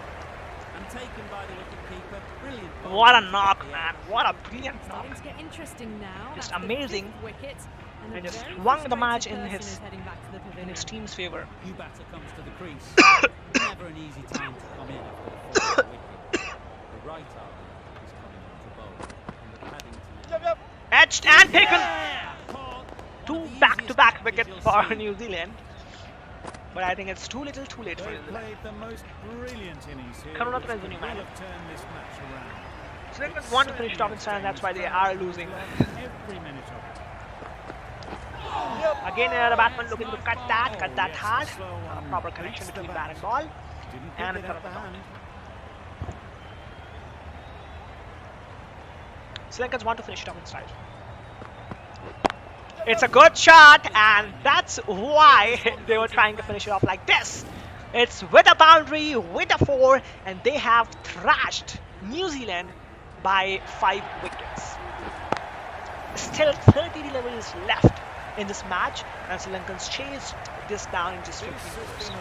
And taken by the wicketkeeper. Brilliant.
What a knock, man! What a brilliant knock!
It's getting interesting now.
Just
That's the
amazing.
5th wicket,
And just
a very
swung the match
frustrated
in
person is heading back to the pavilion.
his team's favor.
New batter comes to the crease. Never an easy time to come in after the 4th wicket. The right arm is coming on to bowl. And the Paddington.
Edged and taken!
Caught.
Two back-to-back wickets for New Zealand. But I think it's too little, too late for New Zealand.
Played the most brilliant innings here.
Karunathan is the new
Will
man.
have turned this match around.
Sri Lanka want to finish it off in style, and that's why they are losing.
Every minute of it.
Again, the batsman looking to cut that hard. A proper connection between bat and ball. And it's out of the ground. Sri Lankans want to finish it off in style. It's a good shot, and that's why they were trying to finish it off like this. It's with a boundary, with a 4, and they have thrashed New Zealand by 5 wickets. Still 30 deliveries left in this match, and Sri Lankans chased this down in just 15 overs.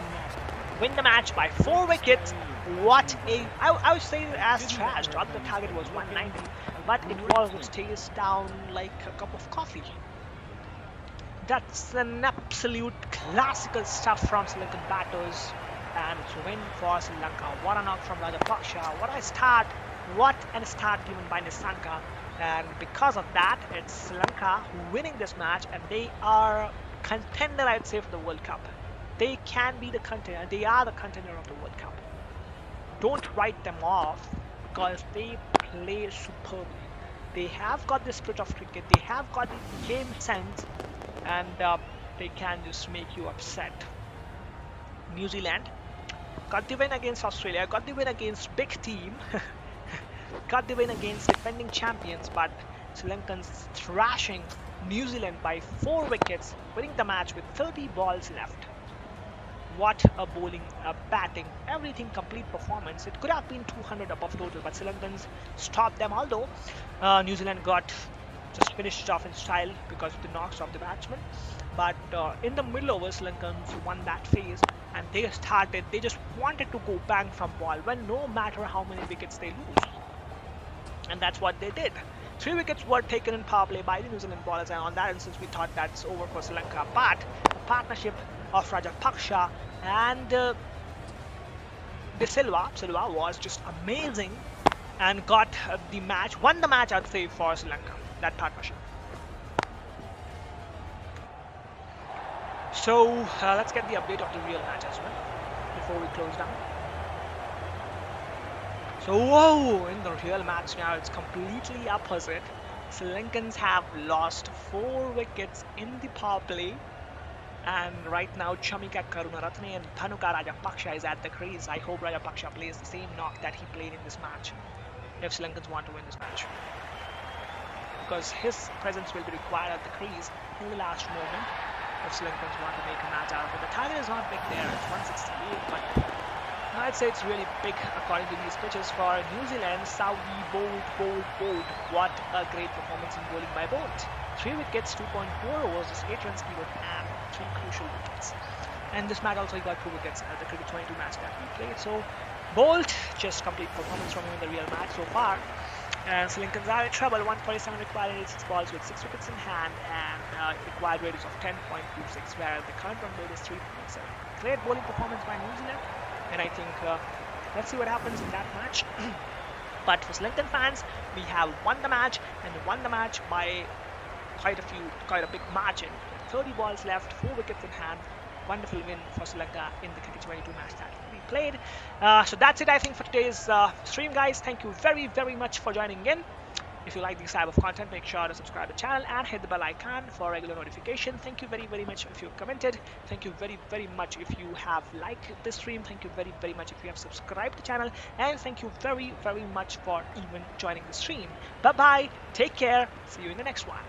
Win the match by 4 wickets. What a... I would say as trashed. The target was 190, but it was chased down like a cup of coffee. That's an absolute classical stuff from Sri Lankan batters, and it's a win for Sri Lanka. What a knock from Rajapaksha. What a start given by Nissanka. And because of that, it's Sri Lanka winning this match, and they are contender, I'd say, for the World Cup. They can be the contender. They are the contender of the World Cup. Don't write them off because they play superbly. They have got the spirit of cricket, they have got the game sense, and they can just make you upset. New Zealand got the win against Australia, got the win against big team, got the win against defending champions, but Sri Lankans thrashing New Zealand by 4 wickets, winning the match with 30 balls left. What a bowling, a batting, everything complete performance. It could have been 200 above total, but Sri Lankans stopped them, although New Zealand got just finished off in style because of the knocks of the batsmen. But in the middle overs, Sri Lankans won that phase, and they just wanted to go bang from ball when no matter how many wickets they lose. And that's what they did. 3 wickets were taken in power play by the New Zealand bowlers, and on that instance we thought that's over for Sri Lanka. But the partnership of Rajapaksa and De Silva was just amazing and got the match, won the match, I'd say, for Sri Lanka, that partnership. So let's get the update of the real match as well before we close down. So whoa, in the real match now it's completely opposite. Sri Lankans have lost 4 wickets in the power play, and right now Chamika Karunaratne and Dhanuka Rajapaksa is at the crease. I hope Rajapaksa plays the same knock that he played in this match if Sri Lankans want to win this match, because his presence will be required at the crease in the last moment if Sri Lankans want to make a match out of it. The target is not big there, it's 168, but I'd say it's really big according to these pitches for New Zealand. Saudi, bold. What a great performance in bowling by both. 3 wickets, 2.4 overs, just 8 runs given, and 3 crucial wickets. And this match also he got 2 wickets at the Cricket 22 match that we played. So Bolt, just complete performance from him in the real match so far. And Sri Lankans are in trouble. 147 required, 86 balls with 6 wickets in hand, and required ratings of 10.26, where the current run rate is 3.7. Great bowling performance by New Zealand. And I think let's see what happens in that match. But for Sri Lankan fans, we have won the match, and won the match by quite a big margin. 30 balls left, 4 wickets in hand. Wonderful win for Sri Lanka in the Cricket 22 match that we played. So that's it, I think, for today's stream, guys. Thank you very much for joining in. If you like this type of content, make sure to subscribe to the channel and hit the bell icon for regular notification. Thank you very much if you commented. Thank you very much if you have liked this stream. Thank you very much if you have subscribed to the channel. And thank you very much for even joining the stream. Bye bye. Take care. See you in the next one.